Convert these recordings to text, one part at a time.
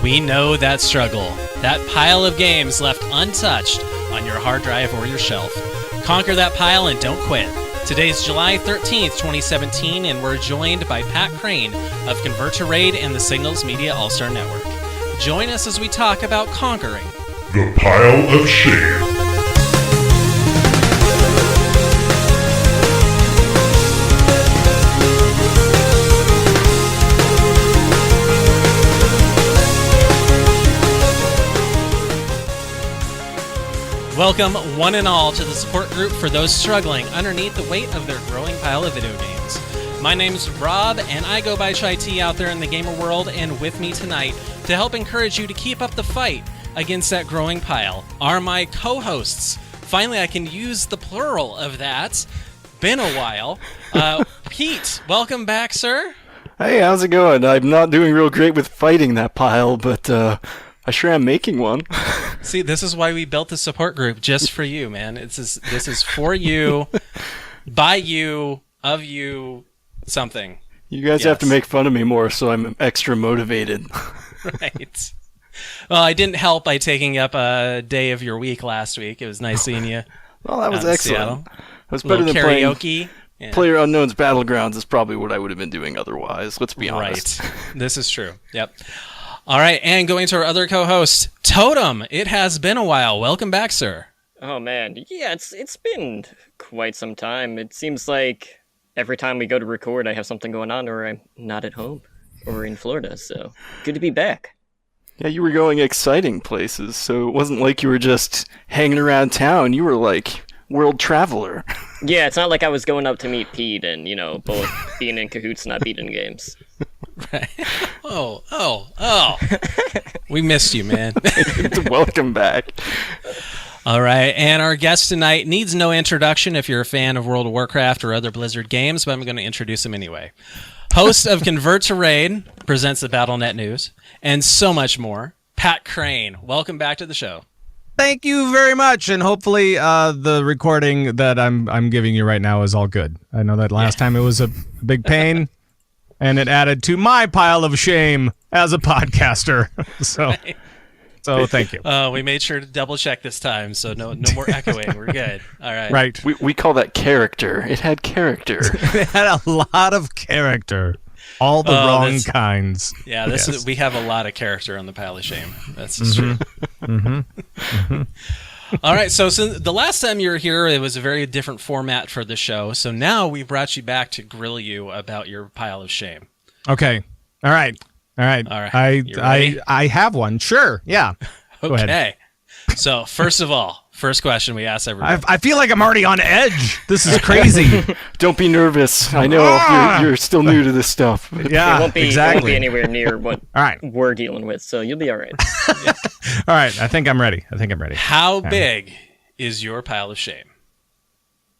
We know that struggle, that pile of games left untouched on your hard drive or your shelf. Conquer that pile and don't quit. Today's July 13th, 2017, and we're joined by Pat Krane of Convert to Raid and the Signals Media All-Star Network. Join us as we talk about conquering the pile of shame. Welcome, one and all, to the support group for those struggling underneath the weight of their growing pile of video games. My name's Rob, and I go by Chai T out there in the gamer world, and with me tonight, to help encourage you to keep up the fight against that growing pile, are my co-hosts. Finally, I can use the plural of that. Been a while. Pete, welcome back, sir. Hey, how's it going? I'm not doing real great with fighting that pile, but I sure am making one. See, this is why we built the support group, just for you, man. This is for you, by you, of you, something. You guys have to make fun of me more, so I'm extra motivated. Right. Well, I didn't help by taking up a day of your week last week. It was nice seeing you. Well, that was excellent. It was better than karaoke. Playing PlayerUnknown's Battlegrounds is probably what I would have been doing otherwise. Let's be honest. Right. This is true. Yep. All right, and going to our other co-host, Totem. It has been a while. Welcome back, sir. Oh man, yeah, it's been quite some time. It seems like every time we go to record, I have something going on, or I'm not at home, or in Florida. So good to be back. Yeah, you were going exciting places, so it wasn't like you were just hanging around town. You were like world traveler. Yeah, it's not like I was going up to meet Pete and both being in cahoots, not beating games. Right. Oh. We missed you, man. Welcome back. All right, and our guest tonight needs no introduction if you're a fan of World of Warcraft or other Blizzard games, but I'm going to introduce him anyway. Host of Convert to Raid, presents the BattleNet News, and so much more, Pat Krane. Welcome back to the show. Thank you very much, and hopefully the recording that I'm giving you right now is all good. I know that last time it was a big pain, and it added to my pile of shame as a podcaster. So thank you. We made sure to double check this time, so no more echoing. We're good. All right. Right. We call that character. It had character. It had a lot of character. All the wrong kinds. Yeah, we have a lot of character on the pile of shame. That's true. All right, so the last time you were here, it was a very different format for the show. So now we brought you back to grill you about your pile of shame. Okay. All right. I have one. Sure. Yeah. Go okay. ahead. So first of all, first question we ask everybody. I feel like I'm already on edge. This is crazy. Don't be nervous. I know you're still new to this stuff. Yeah, it won't be anywhere near what all right. we're dealing with, so you'll be all right. Yeah. All right, I think I'm ready. How big is your pile of shame?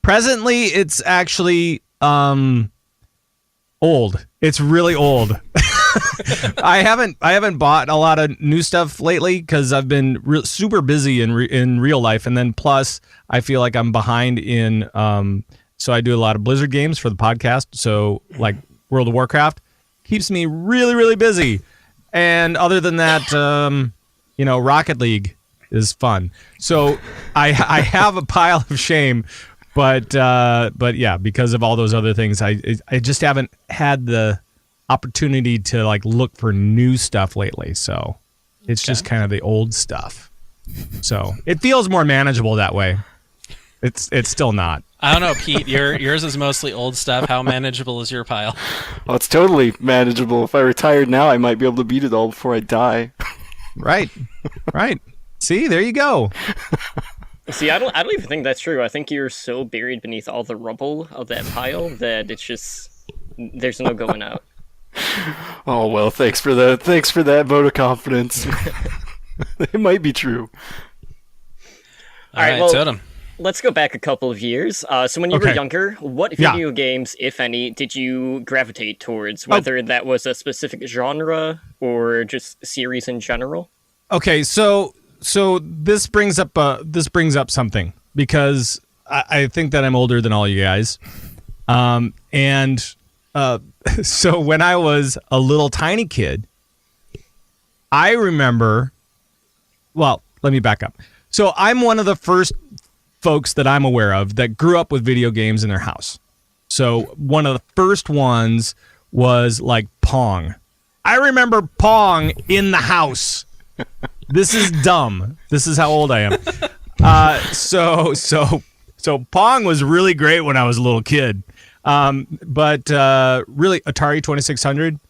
Presently, it's actually old. It's really old. I haven't bought a lot of new stuff lately because I've been super busy in real life, and then plus I feel like I'm behind in so I do a lot of Blizzard games for the podcast. So like World of Warcraft keeps me really, really busy, and other than that, Rocket League is fun. So I have a pile of shame, but yeah, because of all those other things, I just haven't had the opportunity to like look for new stuff lately, so it's just kind of the old stuff. So it feels more manageable that way. It's still not. I don't know, Pete. Yours is mostly old stuff. How manageable is your pile? Well, it's totally manageable. If I retired now, I might be able to beat it all before I die. Right. See, there you go. See, I don't even think that's true. I think you're so buried beneath all the rubble of that pile that it's just there's no going out. Oh, well, thanks for that vote of confidence. It might be true. All right, well, Totem. Let's go back a couple of years. So when you were younger, what video games, if any, did you gravitate towards? Whether that was a specific genre or just series in general? Okay, so this brings up something because I think that I'm older than all you guys, so when I was a little tiny kid, I remember. Well, let me back up. So I'm one of the first folks that I'm aware of that grew up with video games in their house. So one of the first ones was like Pong. I remember Pong in the house. This is dumb. This is how old I am. So Pong was really great when I was a little kid. But really, Atari 2600.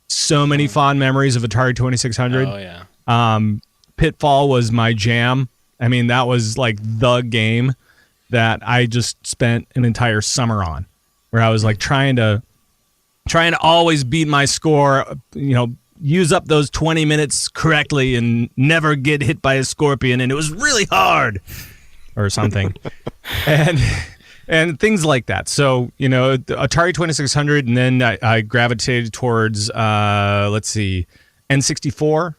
So many fond memories of Atari 2600. Oh yeah. Pitfall was my jam. I mean, that was like the game that I just spent an entire summer on, where I was like trying to always beat my score, use up those 20 minutes correctly and never get hit by a scorpion, and it was really hard or something. and things like that. So, Atari 2600, and then I gravitated towards N64.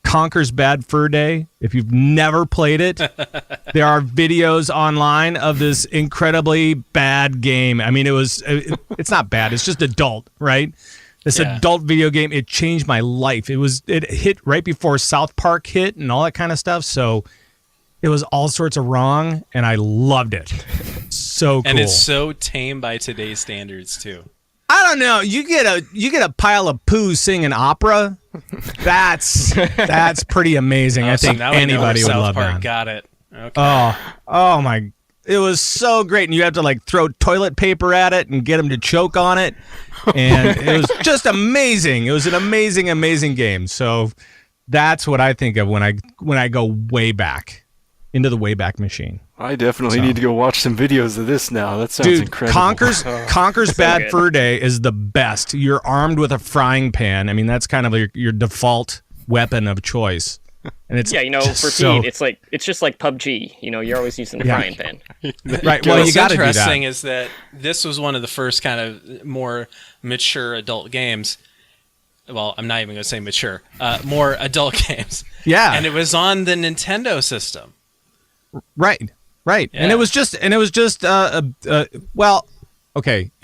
Conker's Bad Fur Day. If you've never played it, there are videos online of this incredibly bad game. I mean, it's not bad. It's just adult, right? This adult video game. It changed my life. It hit right before South Park hit and all that kind of stuff. So it was all sorts of wrong, and I loved it. So cool. And it's so tame by today's standards too. I don't know. You get a pile of poo singing opera. That's pretty amazing. I think anybody would love that. Got it. Okay. Oh my! It was so great, and you have to like throw toilet paper at it and get them to choke on it, and it was just amazing. It was an amazing game. So that's what I think of when I go way back into the Wayback Machine. I definitely need to go watch some videos of this now. That sounds incredible. Conker's Bad Fur Day is the best. You're armed with a frying pan. I mean, that's kind of your default weapon of choice. And it's for Pete, it's just like PUBG. You're always using the frying pan. Right. Well, you got to do that. What's interesting is that this was one of the first kind of more mature adult games. Well, I'm not even going to say mature. More adult games. Yeah. And it was on the Nintendo system. Right. Yeah. And it was just it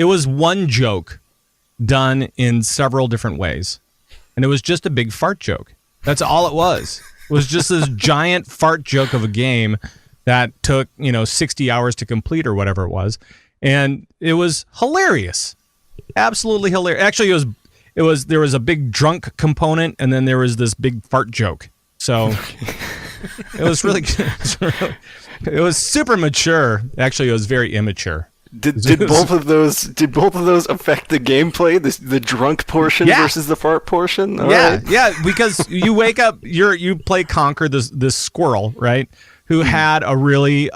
was one joke done in several different ways. And it was just a big fart joke. That's all it was. It was just this giant fart joke of a game that took, 60 hours to complete or whatever it was. And it was hilarious. Absolutely hilarious. Actually, there was a big drunk component, and then there was this big fart joke. So it was really good. It was super mature. Actually, it was very immature. Did both of those affect the gameplay? The drunk portion versus the fart portion? Yeah, because you wake up, you play Conker, this squirrel, right? Who had a really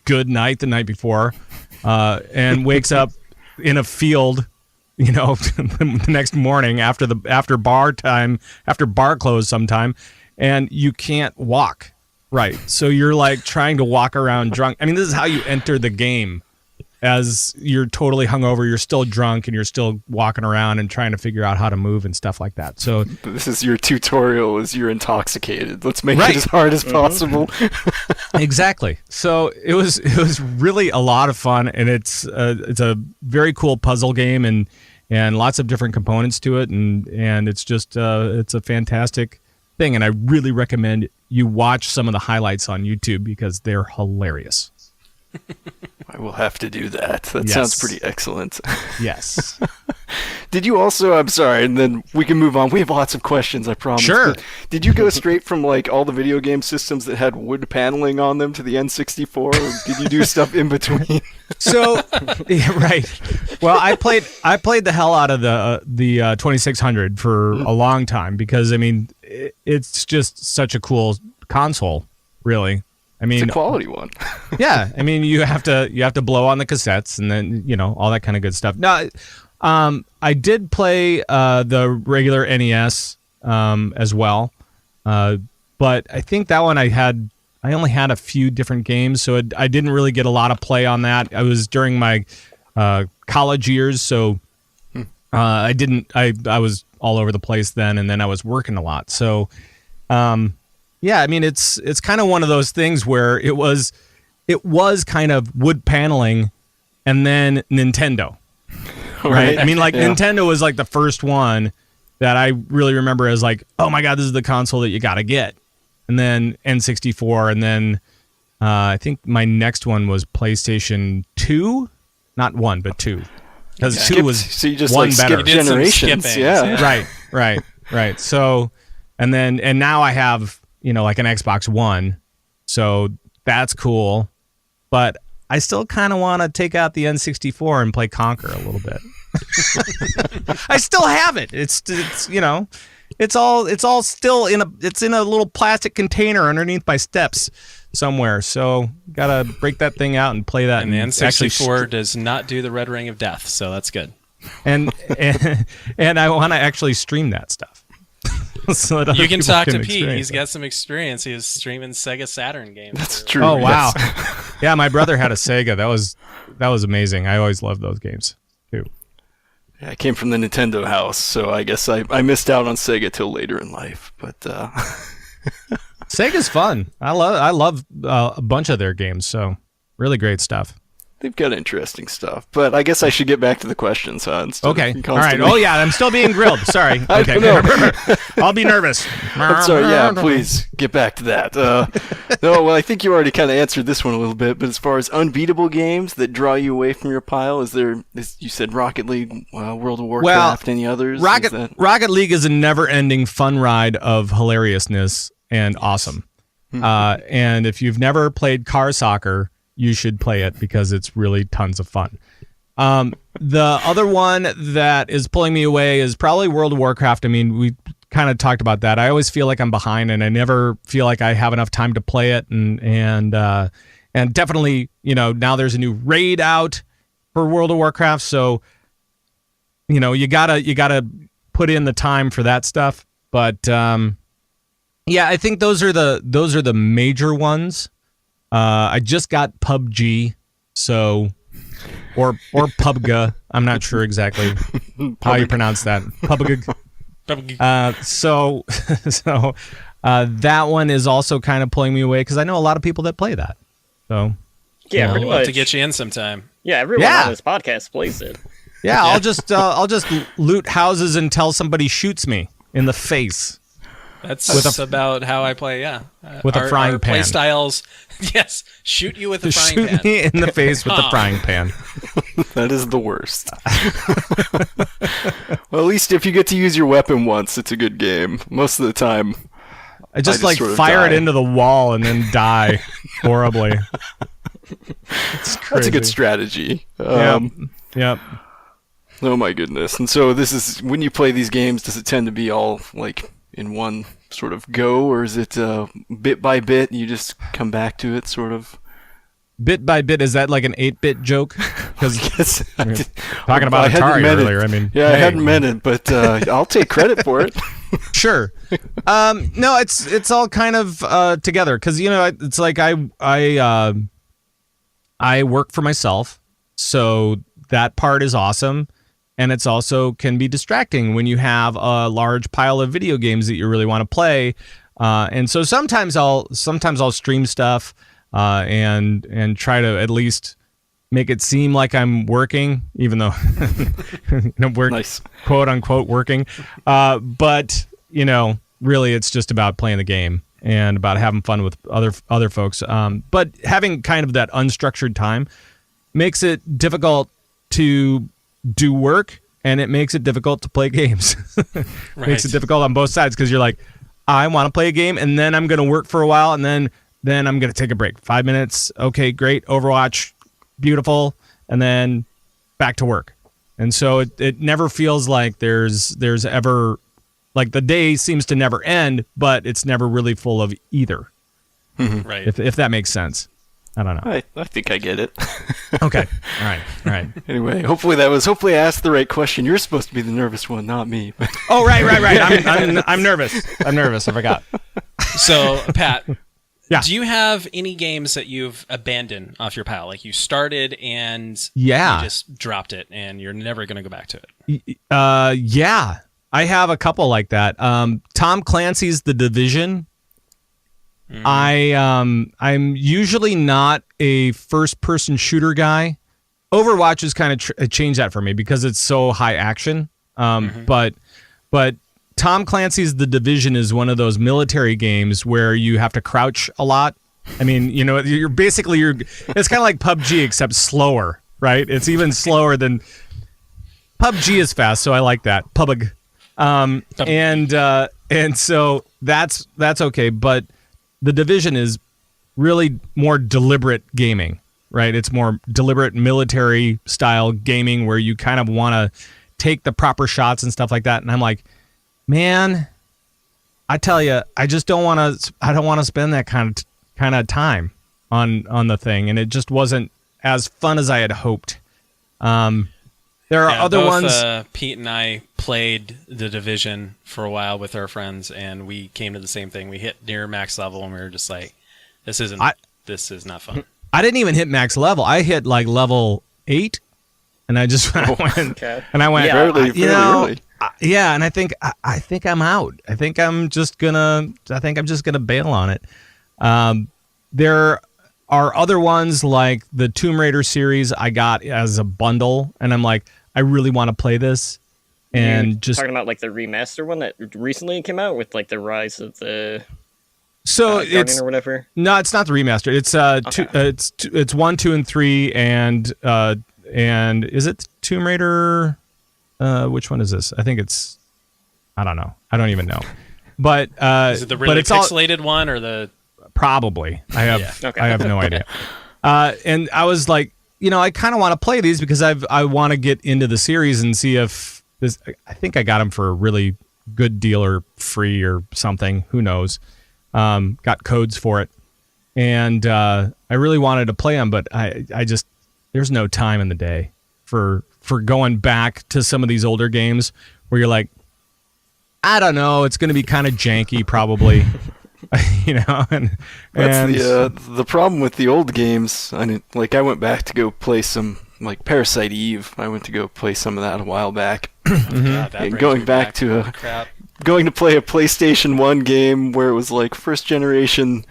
good night the night before, and wakes up in a field, the next morning after bar close sometime, and you can't walk. Right. So you're like trying to walk around drunk. I mean, this is how you enter the game. As you're totally hungover, you're still drunk, and you're still walking around and trying to figure out how to move and stuff like that. So this is your tutorial as you're intoxicated. Let's make it as hard as possible. Exactly. So it was really a lot of fun, and it's a very cool puzzle game, and lots of different components to it, and it's just it's a fantastic thing, and I really recommend you watch some of the highlights on YouTube because they're hilarious. I will have to do that. That sounds pretty excellent. Yes. Did you also, I'm sorry, and then we can move on. We have lots of questions, I promise. Sure. Did you go straight from like all the video game systems that had wood paneling on them to the N64? Or did you do stuff in between? So, right. Well, I played the hell out of the 2600 for a long time because, I mean, it's just such a cool console, really. I mean, it's a quality one. Yeah, I mean, you have to blow on the cassettes and then all that kind of good stuff. No, I did play the regular NES as well, but I think that one I only had a few different games, so I didn't really get a lot of play on that. I was during my college years, so I was all over the place then, and then I was working a lot, so. Yeah, I mean it's kind of one of those things where it was kind of wood paneling, and then Nintendo, right? I mean, like Nintendo was like the first one, that I really remember as like, oh my God, this is the console that you got to get. And then N64, and then I think my next one was PlayStation 2, not 1, but 2, because 2 was so you just one like better. skip generations, yeah. Right. So, and now I have like an Xbox One, so that's cool. But I still kind of want to take out the N64 and play Conquer a little bit. I still have it. It's it's all still in a little plastic container underneath my steps somewhere. So gotta break that thing out and play that. And the N64 does not do the red ring of death, so that's good. And I want to actually stream that stuff. So that you can talk to Pete. experience He's it. got some experience. He was streaming Sega Saturn games. That's true. Oh wow! Yes. Yeah, my brother had a Sega. That was amazing. I always loved those games too. Yeah, I came from the Nintendo house, so I guess I missed out on Sega till later in life. But Sega's fun. I love a bunch of their games. So really great stuff. they've got interesting stuff. But I guess I should get back to the questions, huh? Okay. All right. Oh yeah, I'm still being grilled. Sorry. I Okay. don't know. I'll be nervous. I'm sorry. Yeah, please get back to that. No, well, I think you already kind of answered this one a little bit. But as far as unbeatable games that draw you away from your pile, you said Rocket League, World of Warcraft, any others? Rocket League is a never-ending fun ride of hilariousness and awesome. And if you've never played car soccer, you should play it because it's really tons of fun. The other one that is pulling me away is probably World of Warcraft. I mean, we kind of talked about that. I always feel like I'm behind, and I never feel like I have enough time to play it. And definitely, now there's a new raid out for World of Warcraft, so you gotta put in the time for that stuff. But yeah, I think those are the major ones. I just got PUBG, so or PUBG. I'm not sure exactly how you pronounce that. PUBG. So that one is also kind of pulling me away because I know a lot of people that play that. So yeah, we'll have to get you in sometime. Yeah, everyone on this podcast plays it. Yeah, I'll just loot houses until somebody shoots me in the face. That's about how I play, yeah. With a frying pan. Play styles, yes, shoot you with a frying pan. Shoot me in the face with the frying pan. That is the worst. Well, at least if you get to use your weapon once, it's a good game. Most of the time, I just sort of fire die. it into the wall and then die horribly. It's crazy. That's a good strategy. Yep. Oh my goodness. And so this is, when you play these games, does it tend to be all like in one sort of go, or is it bit by bit, you just come back to it sort of? Bit by bit, is that like an 8-bit joke? Because talking about I hadn't Atari meant earlier, it. I mean, I hadn't meant it, but I'll take credit for it. Sure. No, it's all kind of together because it's like I work for myself, so that part is awesome. And it's also can be distracting when you have a large pile of video games that you really want to play. And so sometimes I'll stream stuff and try to at least make it seem like I'm working, even though we're Nice. quote unquote working. But really it's just about playing the game and about having fun with other folks. But having kind of that unstructured time makes it difficult to do work, and it makes it difficult to play games. Makes it difficult on both sides because you're like, I want to play a game, and then I'm going to work for a while, and then I'm going to take a break. 5 minutes, okay, great, Overwatch, beautiful, and then back to work. And so it never feels like there's ever, like the day seems to never end, but it's never really full of either. Right. If that makes sense. I don't know. I think I get it. Okay. All right. Anyway, hopefully I asked the right question. You're supposed to be the nervous one, not me. Oh, right. I'm nervous. I forgot. So, Pat, yeah. Do you have any games that you've abandoned off your pile? Like you started and you just dropped it and you're never going to go back to it? Yeah. I have a couple like that. Tom Clancy's The Division. I'm usually not a first-person shooter guy. Overwatch has kind of changed that for me because it's so high action. But Tom Clancy's The Division is one of those military games where you have to crouch a lot. I mean, you know, it's kind of like PUBG except slower, right? It's even slower than PUBG is fast, so I like that. PUBG. And so that's okay, but The Division is really more deliberate gaming, right? It's more deliberate military style gaming where you kind of want to take the proper shots and stuff like that. And I'm like, man, I tell you, I just don't want to spend that kind of time on the thing, and it just wasn't as fun as I had hoped. There are other ones. Pete and I played The Division for a while with our friends, and we came to the same thing. We hit near max level, and we were just like, this is not fun. I didn't even hit max level. I hit like level 8, and I just went, Okay. and I went, fairly early. Yeah, and I think I'm out. I think I'm just gonna bail on it. There are other ones like the Tomb Raider series I got as a bundle, and I'm like, I really want to play this. And You're just talking about like the remaster one that recently came out with like the rise of the it's Guardian or whatever. No, it's not the remaster. It's it's 1, 2, and 3, and is it Tomb Raider? Which one is this? I think I don't know. I don't even know. But is it the really pixelated one or the? Probably. I have no idea. And I was like, you know, I kind of want to play these because I want to get into the series and see if this. I think I got them for a really good deal or free or something. Who knows? Got codes for it, and I really wanted to play them, but I just there's no time in the day for going back to some of these older games where you're like, I don't know, it's going to be kind of janky probably. You know, that's the problem with the old games. I went back to go play some like Parasite Eve. I went to go play some of that a while back. And going back to going to play a PlayStation 1 game where it was like first generation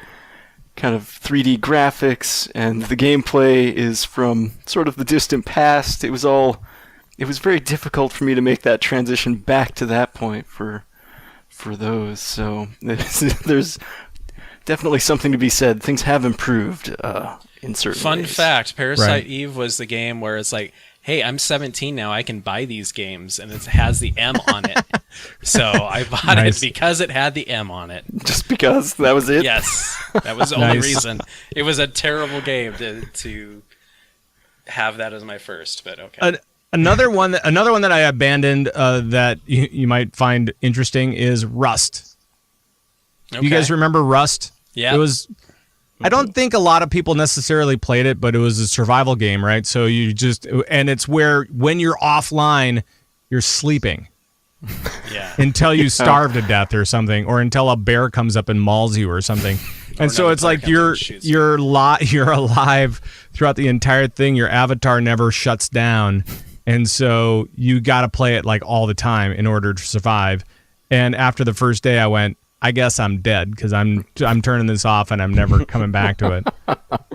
kind of 3D graphics, and the gameplay is from sort of the distant past. It was very difficult for me to make that transition back to that point for those. So there's definitely something to be said. Things have improved in certain Fun ways. fact, Parasite Eve was the game where it's like, hey, I'm 17 now, I can buy these games, and it has the M on it. So I bought it because it had the M on it. Just because? That was it? Yes. That was the only reason. It was a terrible game to have that as my first, but okay. Another one that I abandoned that you might find interesting is Rust. Okay. You guys remember Rust? Yeah. It was. I don't think a lot of people necessarily played it, but it was a survival game, right? So and it's where when you're offline, you're sleeping. Yeah. Until you starve to death or something, or until a bear comes up and mauls you or something. And so it's like you're alive throughout the entire thing. Your avatar never shuts down. And so you got to play it like all the time in order to survive. And after the first day, I went, I guess I'm dead because I'm turning this off and I'm never coming back to it.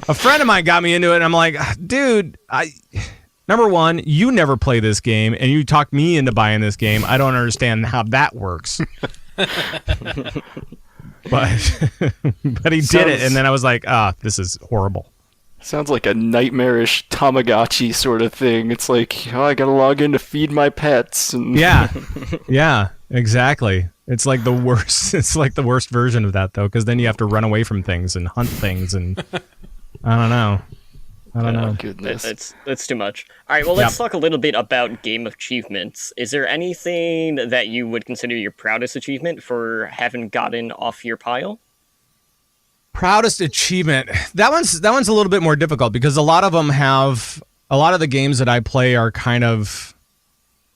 A friend of mine got me into it, and I'm like, dude, number one, you never play this game, and you talked me into buying this game. I don't understand how that works. But he did it, and then I was like, this is horrible. Sounds like a nightmarish Tamagotchi sort of thing. It's like, I gotta log in to feed my pets. And yeah, exactly. It's like the worst. It's like the worst version of that, though, because then you have to run away from things and hunt things, and I don't know. Goodness. That's too much. All right, well, let's talk a little bit about game achievements. Is there anything that you would consider your proudest achievement for having gotten off your pile? Proudest achievement. That one's a little bit more difficult because a lot of the games that I play are kind of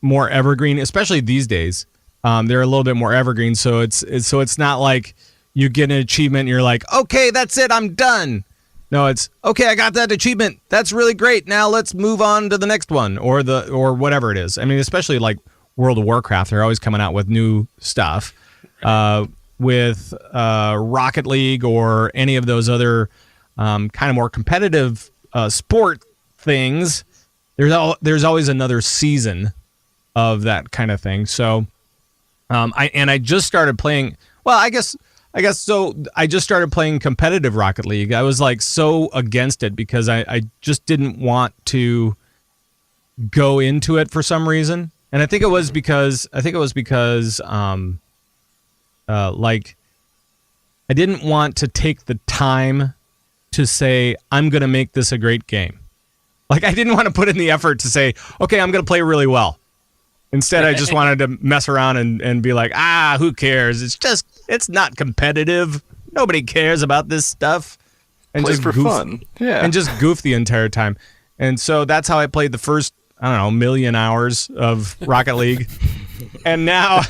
more evergreen, especially these days. They're a little bit more evergreen, so it's not like you get an achievement and you're like, okay, that's it, I'm done. No, it's okay, I got that achievement. That's really great. Now let's move on to the next one or whatever it is. I mean, especially like World of Warcraft, they're always coming out with new stuff. With Rocket League or any of those other kind of more competitive sport things, there's always another season of that kind of thing. So I just started playing. Well, I guess so. I just started playing competitive Rocket League. I was like so against it because I just didn't want to go into it for some reason, and I think it was because like I didn't want to take the time to say I'm going to make this a great game. Like I didn't want to put in the effort to say, okay, I'm going to play really well. Instead, I just wanted to mess around and be like, who cares? It's not competitive. Nobody cares about this stuff. And play just for fun. Yeah. And just goof the entire time. And so that's how I played the first, I don't know, million hours of Rocket League. And now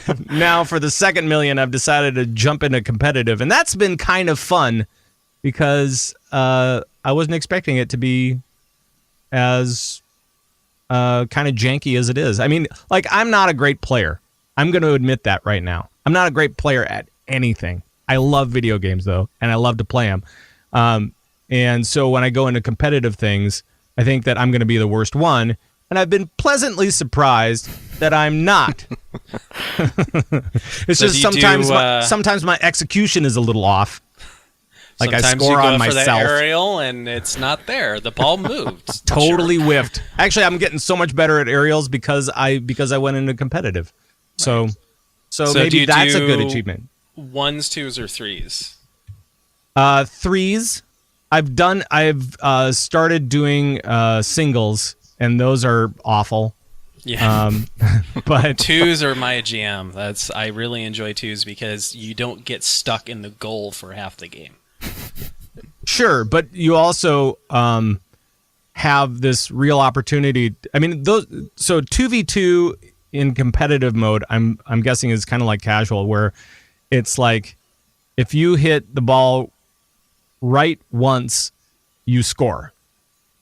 for the second million, I've decided to jump into competitive. And that's been kind of fun because I wasn't expecting it to be as kind of janky as it is. I mean, like, I'm not a great player. I'm going to admit that right now. I'm not a great player at anything. I love video games, though, and I love to play them. And so when I go into competitive things, I think that I'm going to be the worst one, and I've been pleasantly surprised that I'm not. It's just sometimes my execution is a little off. Like sometimes I score you go on for myself. that aerial and it's not there. The ball moved. Totally whiffed. Actually, I'm getting so much better at aerials because I went into competitive. So maybe that's a good achievement. 1s, 2s, or 3s? 3s. I've started doing singles, and those are awful. Yeah. But 2s are my jam. I really enjoy 2s because you don't get stuck in the goal for half the game. Sure, but you also have this real opportunity. I mean, so 2v2 in competitive mode, I'm guessing is kind of like casual, where it's like if you hit the ball right once, you score,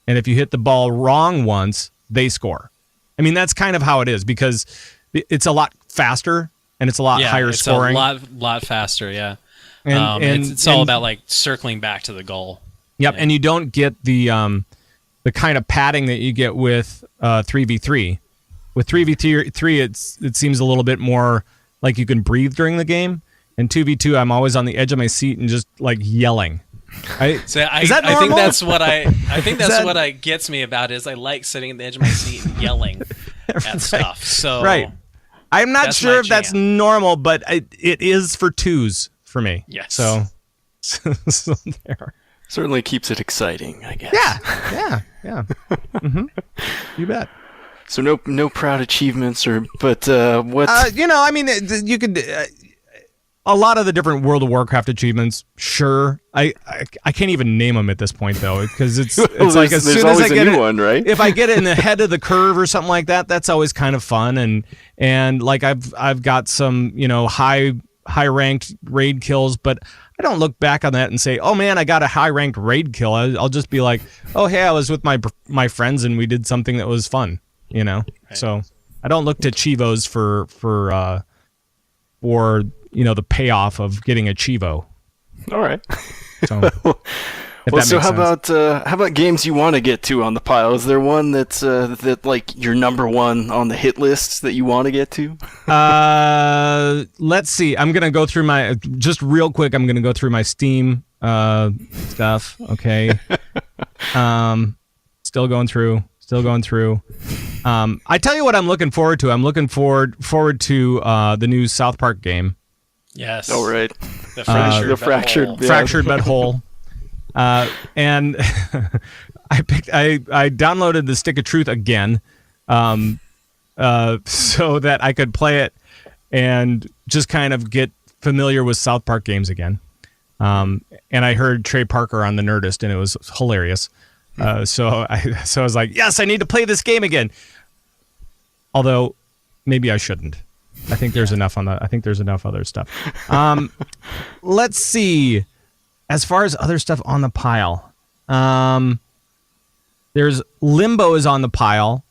and if you hit the ball wrong once, they score. I mean, that's kind of how it is because it's a lot faster and it's a lot higher scoring. It's a lot faster, yeah. And it's all about like circling back to the goal. Yep, yeah. And you don't get the kind of padding that you get with 3v3. With 3v3, it seems a little bit more like you can breathe during the game. And 2v2, I'm always on the edge of my seat and just like yelling. Is that normal? I think that's what what gets me about it is I like sitting at the edge of my seat and yelling at stuff. So right. I'm not sure if that's normal, but it is for 2s for me. Yes. So there. Certainly keeps it exciting, I guess. Yeah. Mm-hmm. You bet. So no proud achievements, but what? I mean, you could. A lot of the different World of Warcraft achievements, sure. I can't even name them at this point though, because it's like as soon as I get it, one, right? If I get it in the head of the curve or something like that, that's always kind of fun. And like I've got some high ranked raid kills, but I don't look back on that and say, oh man, I got a high ranked raid kill. I'll just be like, oh hey, I was with my friends and we did something that was fun, Right. So I don't look to Chivos for the payoff of getting a Chivo. All right. So, so how about games you want to get to on the pile? Is there one that's that like your number one on the hit list that you want to get to? Let's see. I'm gonna go through just real quick. I'm gonna go through my Steam stuff. Okay. Still going through. I tell you what I'm looking forward to. I'm looking forward to the new South Park game. Yes. Oh, right. The fractured but whole. And I downloaded the Stick of Truth again, so that I could play it and just kind of get familiar with South Park games again. And I heard Trey Parker on the Nerdist, and it was hilarious. So I was like, yes, I need to play this game again. Although maybe I shouldn't. I think there's enough other stuff. Let's see. As far as other stuff on the pile, there's Limbo is on the pile,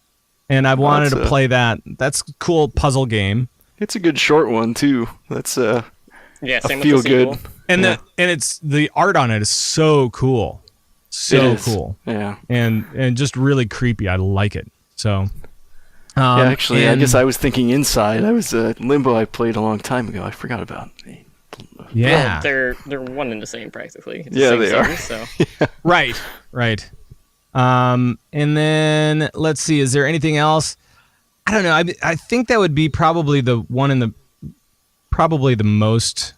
and I've wanted to play that. That's a cool puzzle game. It's a good short one too. That's same feel good. And it's the art on it is so cool. So cool. Yeah. And just really creepy. I like it. So Actually, I guess I was thinking Inside. I was Limbo. I played a long time ago. I forgot about. Yeah, well, they're one and the same practically. It's yeah, the they same are. series, so. Right. And then let's see. Is there anything else? I don't know. I think that would be probably the one in the probably the most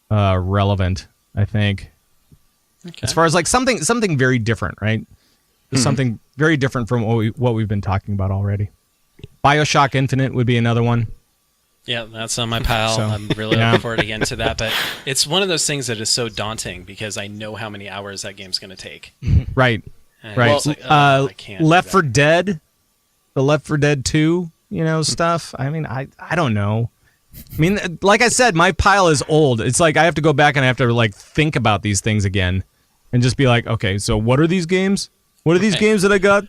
relevant. I think. Okay. As far as like something very different, right? Something very different from what we've been talking about already. BioShock Infinite would be another one. Yeah, that's on my pile. So, I'm really looking forward again to that. But it's one of those things that is so daunting because I know how many hours that game's going to take. Right. And right. Like, I can't Left 4 Dead, the Left 4 Dead 2, stuff. I mean, I don't know. I mean, like I said, my pile is old. It's like I have to go back and I have to like think about these things again and just be like, okay, so what are these games? What are these games that I got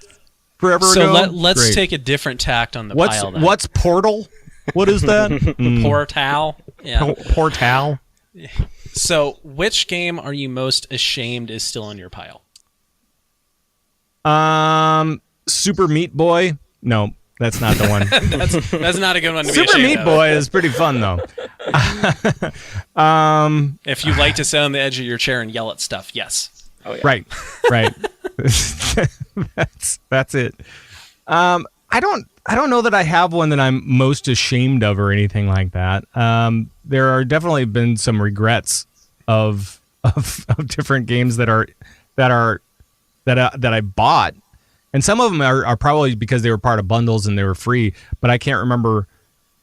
forever ago? So let's take a different tact on the pile then. What's Portal? What is that? Portal. Yeah. Portal. So which game are you most ashamed is still on your pile? Super Meat Boy. No, that's not the one. that's not a good one to be Super ashamed Meat of. Boy is pretty fun though. If you like to sit on the edge of your chair and yell at stuff, yes. Oh, yeah. Right. That's it. I don't know that I have one that I'm most ashamed of or anything like that. There are definitely been some regrets of different games that I bought, and some of them are probably because they were part of bundles and they were free. But I can't remember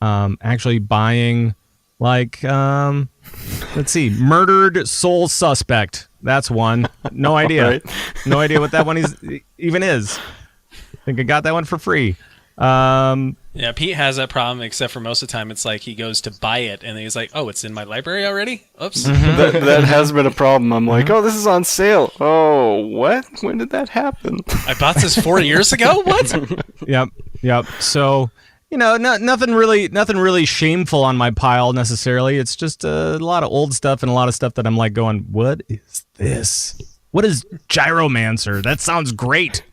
actually buying like let's see, Murdered Soul Suspect. That's one. No idea. Right. No idea what that one even is. I think I got that one for free. Yeah, Pete has that problem, except for most of the time it's like he goes to buy it and he's like, oh, it's in my library already? Oops. That has been a problem. I'm like, oh, this is on sale. Oh, what? When did that happen? I bought this 4 years ago? What? Yep. So, nothing really shameful on my pile necessarily. It's just a lot of old stuff and a lot of stuff that I'm like going, what is this? What is Gyromancer? That sounds great.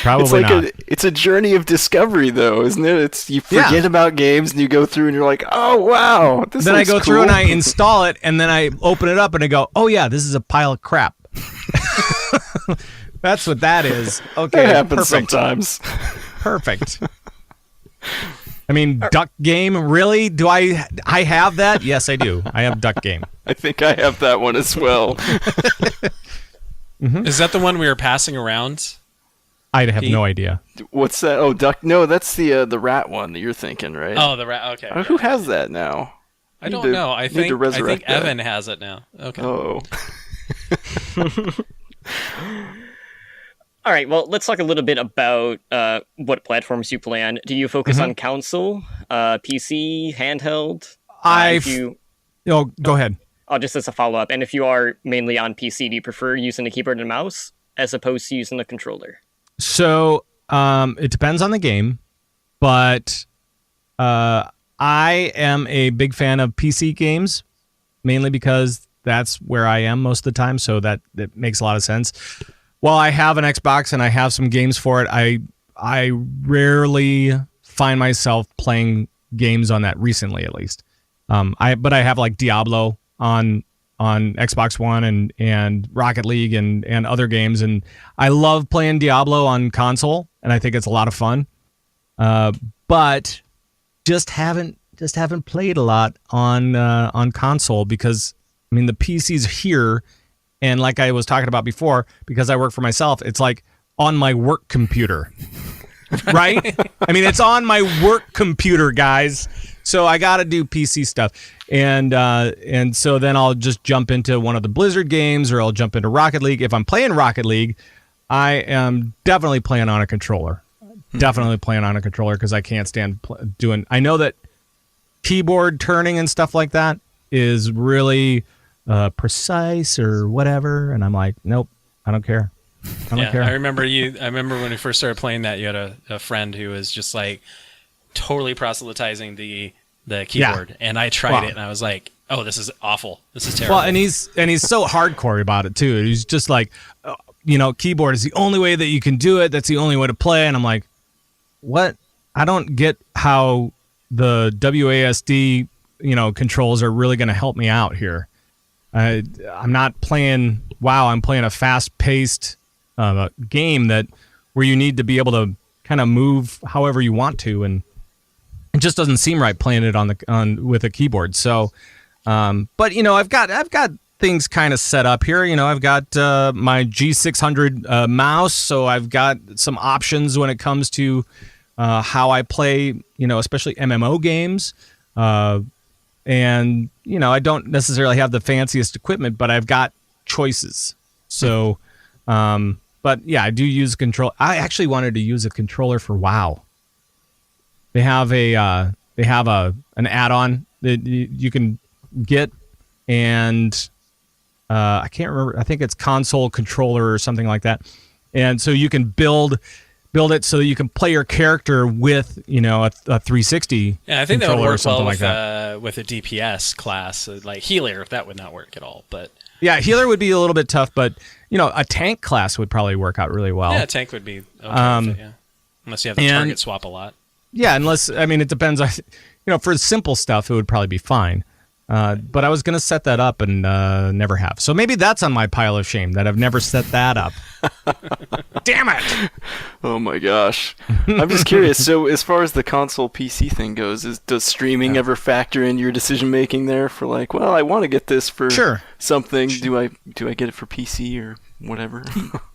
Probably it's like not. It's a journey of discovery, though, isn't it? You forget about games and you go through and you're like, oh wow, this. Then I go cool. through and I install it and then I open it up and I go, oh yeah, this is a pile of crap. That's what that is. Okay, that happens perfect. sometimes. Perfect. I mean, Duck Game, really? Do I have that? Yes, I do. I have Duck Game. I think I have that one as well. Is that the one we were passing around? I have no idea. What's that? Oh, Duck. No, that's the rat one that you're thinking, right? Oh, the rat. Okay. Who has that now? I don't know. I think that. Evan has it now. Okay. Oh. All right, well, let's talk a little bit about what platforms you play on. Do you focus on console, PC, handheld? Go ahead. Just as a follow-up, and if you are mainly on PC, do you prefer using a keyboard and mouse as opposed to using a controller? So, it depends on the game, but I am a big fan of PC games, mainly because that's where I am most of the time, so that makes a lot of sense. While I have an Xbox and I have some games for it, I rarely find myself playing games on that recently, at least. But I have like Diablo on Xbox One and Rocket League and other games, and I love playing Diablo on console, and I think it's a lot of fun. But just haven't played a lot on console because I mean the PC's here. And like I was talking about before, because I work for myself, it's like on my work computer, right? I mean, it's on my work computer, guys. So I got to do PC stuff. And so then I'll just jump into one of the Blizzard games or I'll jump into Rocket League. If I'm playing Rocket League, I am definitely playing on a controller. Definitely playing on a controller because I can't stand doing... I know that keyboard turning and stuff like that is really... precise or whatever, and I'm like, nope, I don't care. I don't care. I remember when we first started playing that, you had a friend who was just like totally proselytizing the keyboard, and I tried it, and I was like, oh, this is awful. This is terrible. Well, and he's so hardcore about it too. He's just like, keyboard is the only way that you can do it. That's the only way to play. And I'm like, what? I don't get how the WASD controls are really going to help me out here. I'm not playing WoW. I'm playing a fast-paced game where you need to be able to kind of move however you want to, and it just doesn't seem right playing it with a keyboard. So, but I've got things kind of set up here. I've got my G600 mouse, so I've got some options when it comes to how I play, especially MMO games. And, I don't necessarily have the fanciest equipment, but I've got choices. So, but yeah, I do use control. I actually wanted to use a controller for WoW. They have an add-on that you can get, and I can't remember. I think it's console controller or something like that. And so you can build it so that you can play your character with, a 360. Yeah, I think that would work well like with a DPS class, like healer. That would not work at all. But yeah, healer would be a little bit tough, but a tank class would probably work out really well. Yeah, tank would be okay with it, yeah. Unless you have the target swap a lot. Yeah, it depends on, for simple stuff, it would probably be fine. But I was going to set that up and never have. So maybe that's on my pile of shame that I've never set that up. Damn it! Oh my gosh. I'm just curious. So as far as the console PC thing goes, does streaming ever factor in your decision making there for like, well, I want to get this for something. Do I get it for PC or whatever?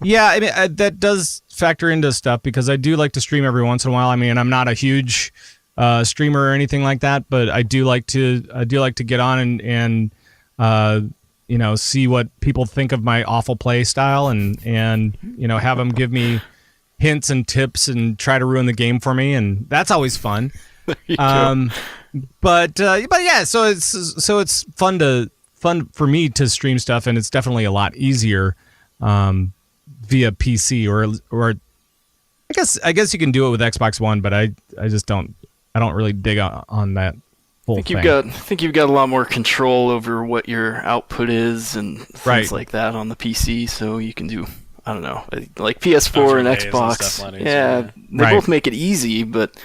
Yeah, that does factor into stuff because I do like to stream every once in a while. I'm not a huge streamer or anything like that, but I do like to get on and see what people think of my awful play style and have them give me hints and tips and try to ruin the game for me, and that's always fun. But yeah, so it's fun for me to stream stuff, and it's definitely a lot easier via PC or I guess you can do it with Xbox One, but I don't really dig on that whole thing. I think you've got a lot more control over what your output is and things like that on the PC, so you can do, I don't know, like PS4 and Xbox. They both make it easy, but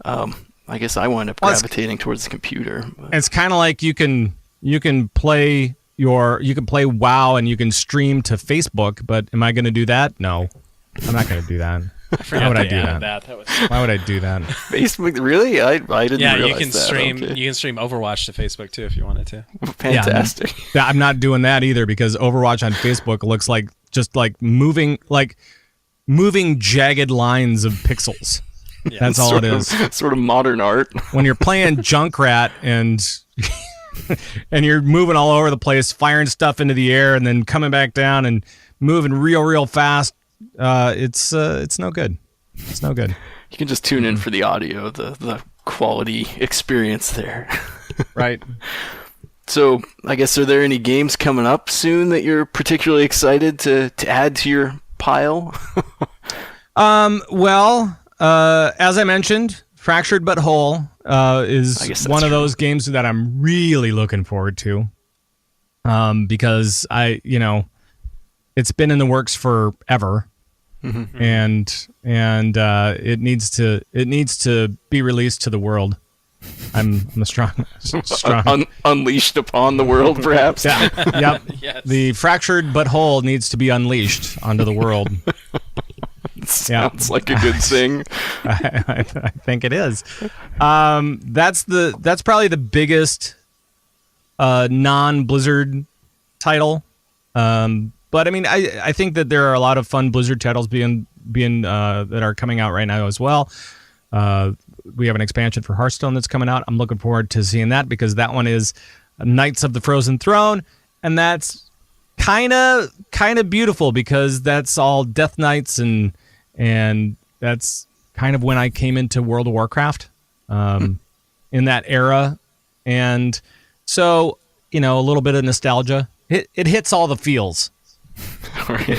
I guess I wind up gravitating towards the computer. But. It's kind of like you can play WoW and you can stream to Facebook, but am I going to do that? No, I'm not going to do that. Why would I do that? Why would I do that? Facebook, really? I didn't realize that. Yeah, you can stream. Okay. You can stream Overwatch to Facebook too if you wanted to. Fantastic. Yeah, I'm not doing that either because Overwatch on Facebook looks like just like moving jagged lines of pixels. Yeah, that's all it is. Sort of modern art. When you're playing Junkrat and you're moving all over the place, firing stuff into the air and then coming back down and moving real fast. It's no good. It's no good. You can just tune in for the audio, the quality experience there. Right. So, I guess, are there any games coming up soon that you're particularly excited to add to your pile? Well, as I mentioned, Fractured But Whole is one of those games that I'm really looking forward to. Because it's been in the works forever. Mm-hmm. And it needs to be released to the world. I'm a strong. Unleashed upon the world, perhaps. Yeah. Yep. Yes. The Fractured But Whole needs to be unleashed onto the world. Sounds like a good thing. I think it is. That's probably the biggest non-Blizzard title. But I think that there are a lot of fun Blizzard titles being that are coming out right now as well. We have an expansion for Hearthstone that's coming out. I'm looking forward to seeing that because that one is Knights of the Frozen Throne, and that's kind of beautiful because that's all Death Knights and that's kind of when I came into World of Warcraft in that era, and so a little bit of nostalgia. It hits all the feels. It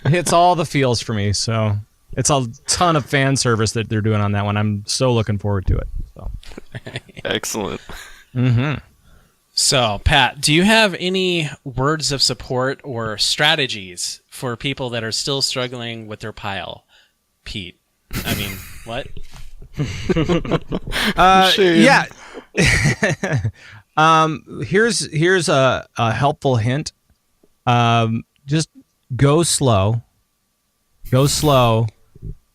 hits all the feels for me, so it's a ton of fan service that they're doing on that one. I'm so looking forward to it. So. Excellent. Mm-hmm. So, Pat, do you have any words of support or strategies for people that are still struggling with their pile? Pete, what? Shame. Yeah. Here's a helpful hint. Just go slow. Go slow.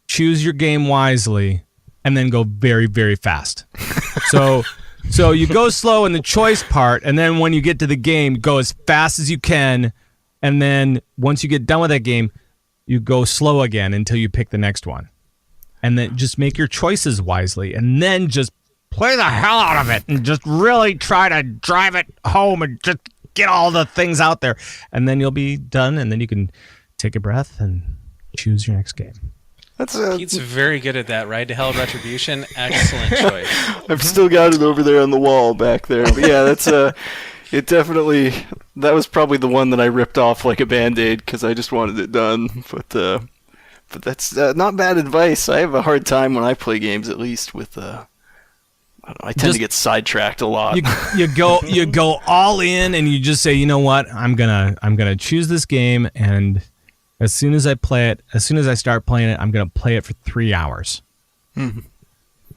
Choose your game wisely, and then go very, very fast. So you go slow in the choice part, and then when you get to the game, go as fast as you can, and then once you get done with that game, you go slow again until you pick the next one. And then just make your choices wisely, and then just play the hell out of it, and just really try to drive it home and just get all the things out there. And then you'll be done, and then you can take a breath and choose your next game. Pete's very good at that. Ride to Hell Retribution, excellent choice. I've still got it over there on the wall back there. But yeah, that's it definitely. That was probably the one that I ripped off like a Band-Aid because I just wanted it done. But that's not bad advice. I have a hard time when I play games, at least with. I tend to get sidetracked a lot. You go all in, and you just say, you know what, I'm gonna choose this game, and as soon as I start playing it, I'm gonna play it for 3 hours. Mm-hmm.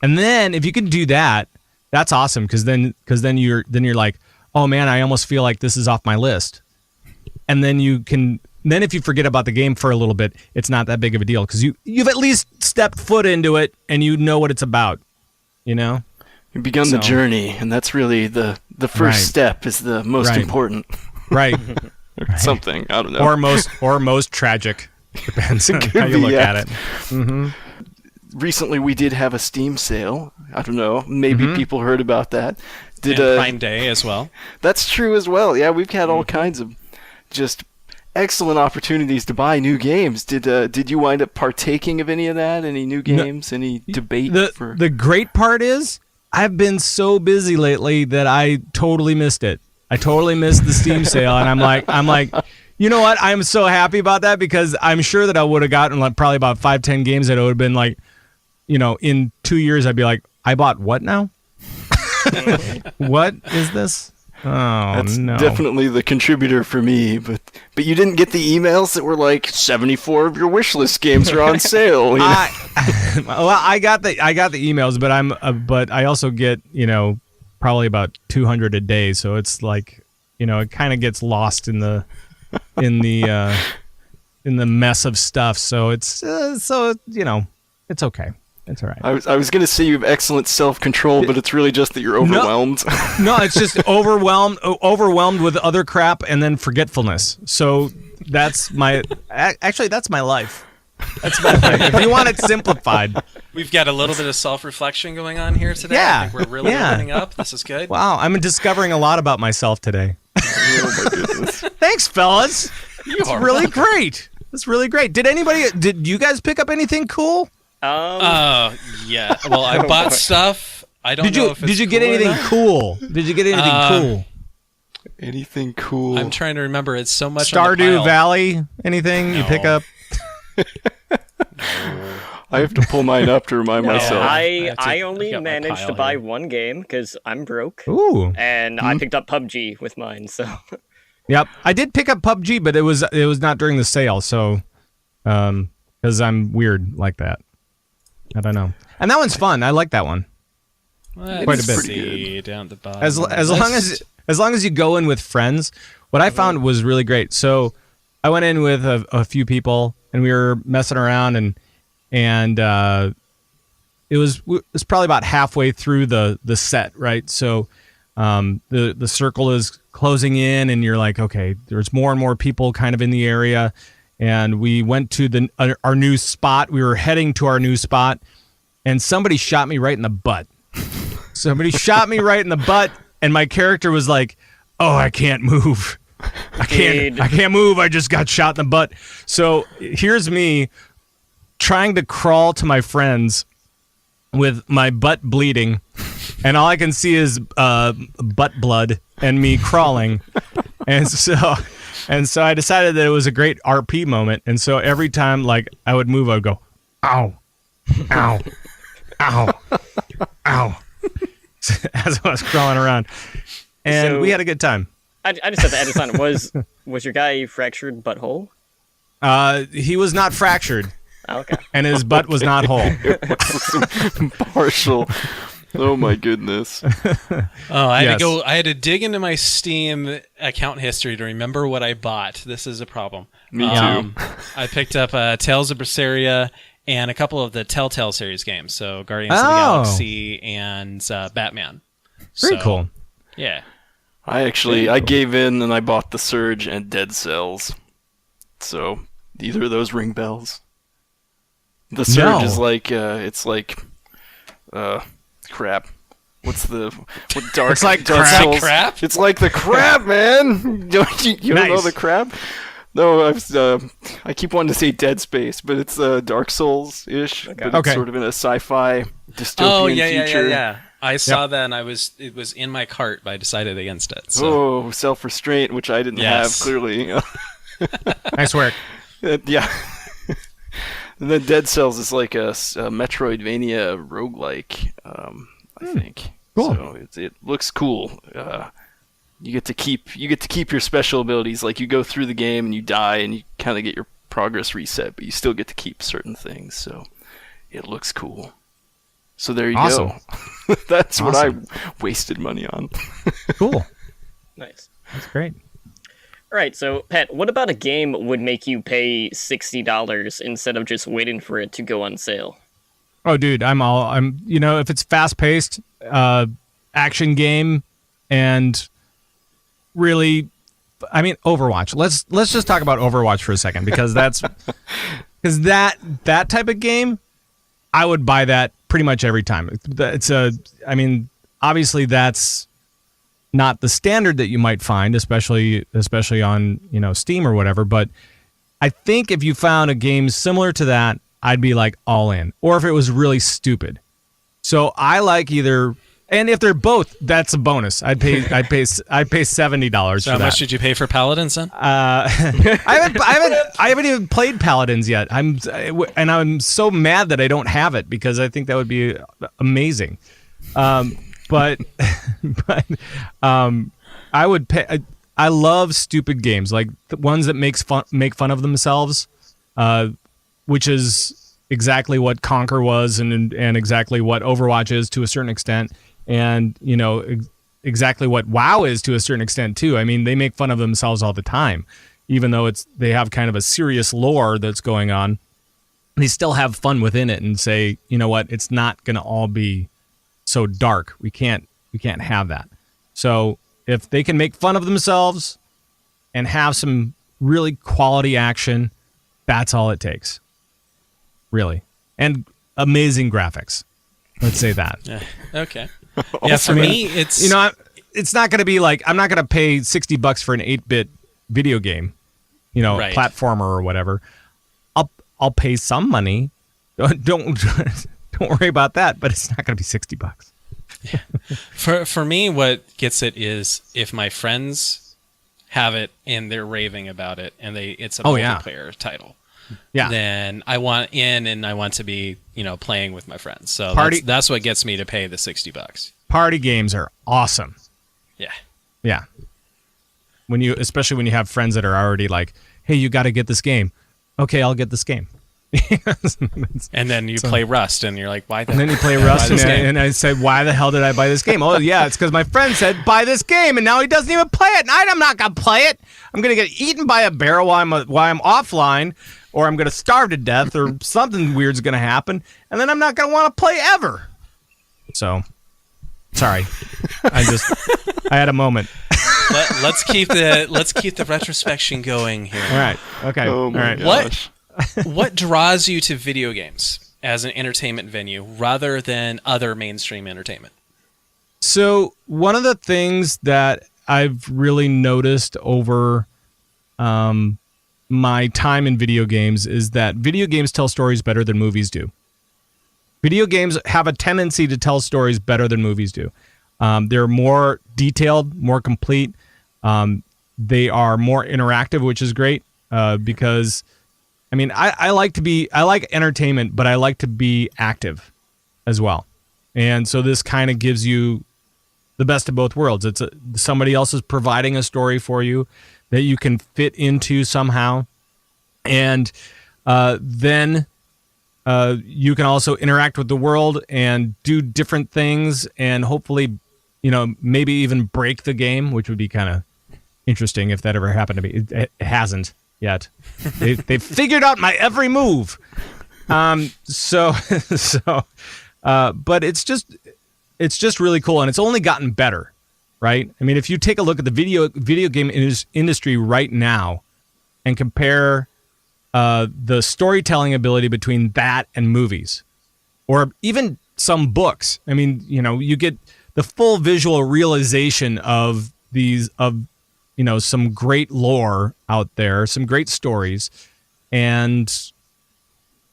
And then if you can do that, that's awesome because then you're like, oh man, I almost feel like this is off my list. And then you can. Then if you forget about the game for a little bit, it's not that big of a deal because you've at least stepped foot into it and you know what it's about. You know. You've begun the journey, and that's really the first step is the most important. Right. Something, I don't know. Or most tragic. Depends on how you look at it. Mm-hmm. Recently, we did have a Steam sale. I don't know. Maybe people heard about that. And Prime Day as well. That's true as well. Yeah, we've had all kinds of just excellent opportunities to buy new games. Did you wind up partaking of any of that? Any new games? Any debate? The great part is I've been so busy lately that I totally missed it. I totally missed the Steam sale, and I'm like, you know what? I'm so happy about that because I'm sure that I would have gotten like probably about 5-10 games that it would have been like, you know, in 2 years I'd be like, I bought what now? What is this? Oh, that's no. Definitely the contributor for me, but you didn't get the emails that were like 74 of your wish list games are on sale. You know? I got the emails, but I also get, you know, probably about 200 a day, so it's like, you know, it kind of gets lost in the mess of stuff. So it's you know, it's okay. It's all right. I was going to say you have excellent self-control, but it's really just that you're overwhelmed. No, it's just overwhelmed with other crap and then forgetfulness. So that's my life. That's my life. If you want it simplified. We've got a little bit of self-reflection going on here today. Yeah. I think we're really opening up. This is good. Wow, I'm discovering a lot about myself today. Oh my goodness. Thanks, fellas. It's really great. It's really great. Did you guys pick up anything cool? Yeah. Well, I bought stuff. I don't know if it's Did you get anything cool? Did you get anything cool? Anything cool? I'm trying to remember. It's so much on the Stardew pile. Valley? Anything you pick up? I have to pull mine up to remind myself. I only managed to buy one game because I'm broke. Ooh. And I picked up PUBG with mine, so. Yep. I did pick up PUBG, but it was not during the sale, so because I'm weird like that. I don't know. And that one's fun. I like that one. Quite a bit. See down the bottom. As long as you go in with friends, what I found was really great. So I went in with a few people and we were messing around and it was probably about halfway through the set, right? So the circle is closing in and you're like, okay, there's more and more people kind of in the area. And we went to our new spot. We were heading to our new spot, and somebody shot me right in the butt. And my character was like, "Oh, I can't move. I can't move. I just got shot in the butt." So here's me trying to crawl to my friends with my butt bleeding, and all I can see is butt blood and me crawling, and so I decided that it was a great RP moment, and so every time like I would move, I would go, "Ow, ow, ow, ow," as I was crawling around, and we had a good time. I just have to add this on. Was your guy fractured butthole? He was not fractured. Okay. and his butt was not whole. It was partial. Oh my goodness. I had Yes. to go. I had to dig into my Steam account history to remember what I bought. This is a problem. Me too. I picked up Tales of Berseria and a couple of the Telltale series games. So Guardians of the Oh. Galaxy and Batman. Very So, cool. Yeah. I gave in and I bought The Surge and Dead Cells. So either of those ring bells. The Surge No. is like it's like crap. What dark? It's like Dark crap. Souls. Crap? It's like the crap, man. You don't know Nice. the crap? No, I keep wanting to say Dead Space, but it's Dark Souls ish. But it's Okay. sort of in a sci-fi dystopian Oh yeah, future. yeah. I saw that and it was in my cart, but I decided against it. So. Oh, self-restraint, which I didn't Yes. have clearly. Nice work. Yeah. And then Dead Cells is like a Metroidvania roguelike, I think. Cool. So it looks cool. You get to keep your special abilities. Like you go through the game and you die and you kind of get your progress reset, but you still get to keep certain things. So it looks cool. So there you Awesome. go. That's what I Awesome. wasted money on. Cool. Nice. That's great. All right, so Pat, what about a game would make you pay $60 instead of just waiting for it to go on sale? Oh, dude, if it's fast paced, action game, and really, Overwatch. Let's just talk about Overwatch for a second because that type of game, I would buy that pretty much every time. Obviously that's not the standard that you might find, especially on Steam or whatever. But I think if you found a game similar to that, I'd be like all in. Or if it was really stupid. So I like either, and if they're both, that's a bonus. I'd pay $70 So for how that. much did you pay for Paladins then? I haven't even played Paladins yet. I'm so mad that I don't have it because I think that would be amazing. But I would pay. I love stupid games like the ones that make fun of themselves, which is exactly what Conquer was and exactly what Overwatch is to a certain extent, and exactly what WoW is to a certain extent too. I mean, they make fun of themselves all the time, even though they have kind of a serious lore that's going on. They still have fun within it and say, you know what, it's not going to all be so dark. We can't have that. So if they can make fun of themselves and have some really quality action, that's all it takes. Really. And amazing graphics. Let's say that. Yeah. Okay. Yeah, for me, it's it's not going to be like, I'm not going to pay $60 for an 8-bit video game, Right. platformer or whatever. I'll pay some money. Don't worry about that, but it's not going to be $60. For me, what gets it is if my friends have it and they're raving about it, and it's a multiplayer title. Yeah. Then I want in, and I want to be playing with my friends. So that's what gets me to pay the $60. Party games are awesome. Yeah. Yeah. Especially when you have friends that are already like, hey, you got to get this game. Okay, I'll get this game. And then you play Rust, and you're like, why? And then you play Rust, and I said, why the hell did I buy this game? Oh, yeah, it's because my friend said, buy this game, and now he doesn't even play it, and I'm not going to play it. I'm going to get eaten by a bear while I'm offline, or I'm going to starve to death, or something weird's going to happen, and then I'm not going to want to play ever. So, sorry. I had a moment. Let's keep the retrospection going here. All right. Okay. Oh my All right. gosh. What draws you to video games as an entertainment venue rather than other mainstream entertainment? So one of the things that I've really noticed over my time in video games is that video games tell stories better than movies do. Video games have a tendency to tell stories better than movies do. They're more detailed, more complete. They are more interactive, which is great because, I like entertainment, but I like to be active as well. And so this kind of gives you the best of both worlds. Somebody else is providing a story for you that you can fit into somehow. And then you can also interact with the world and do different things, and hopefully, maybe even break the game, which would be kind of interesting if that ever happened to me. It hasn't yet. They've figured out my every move. But it's just really cool, and it's only gotten better, right? I mean, if you take a look at the video game industry right now and compare the storytelling ability between that and movies, or even some books. I mean, you get the full visual realization of some great lore out there, some great stories, and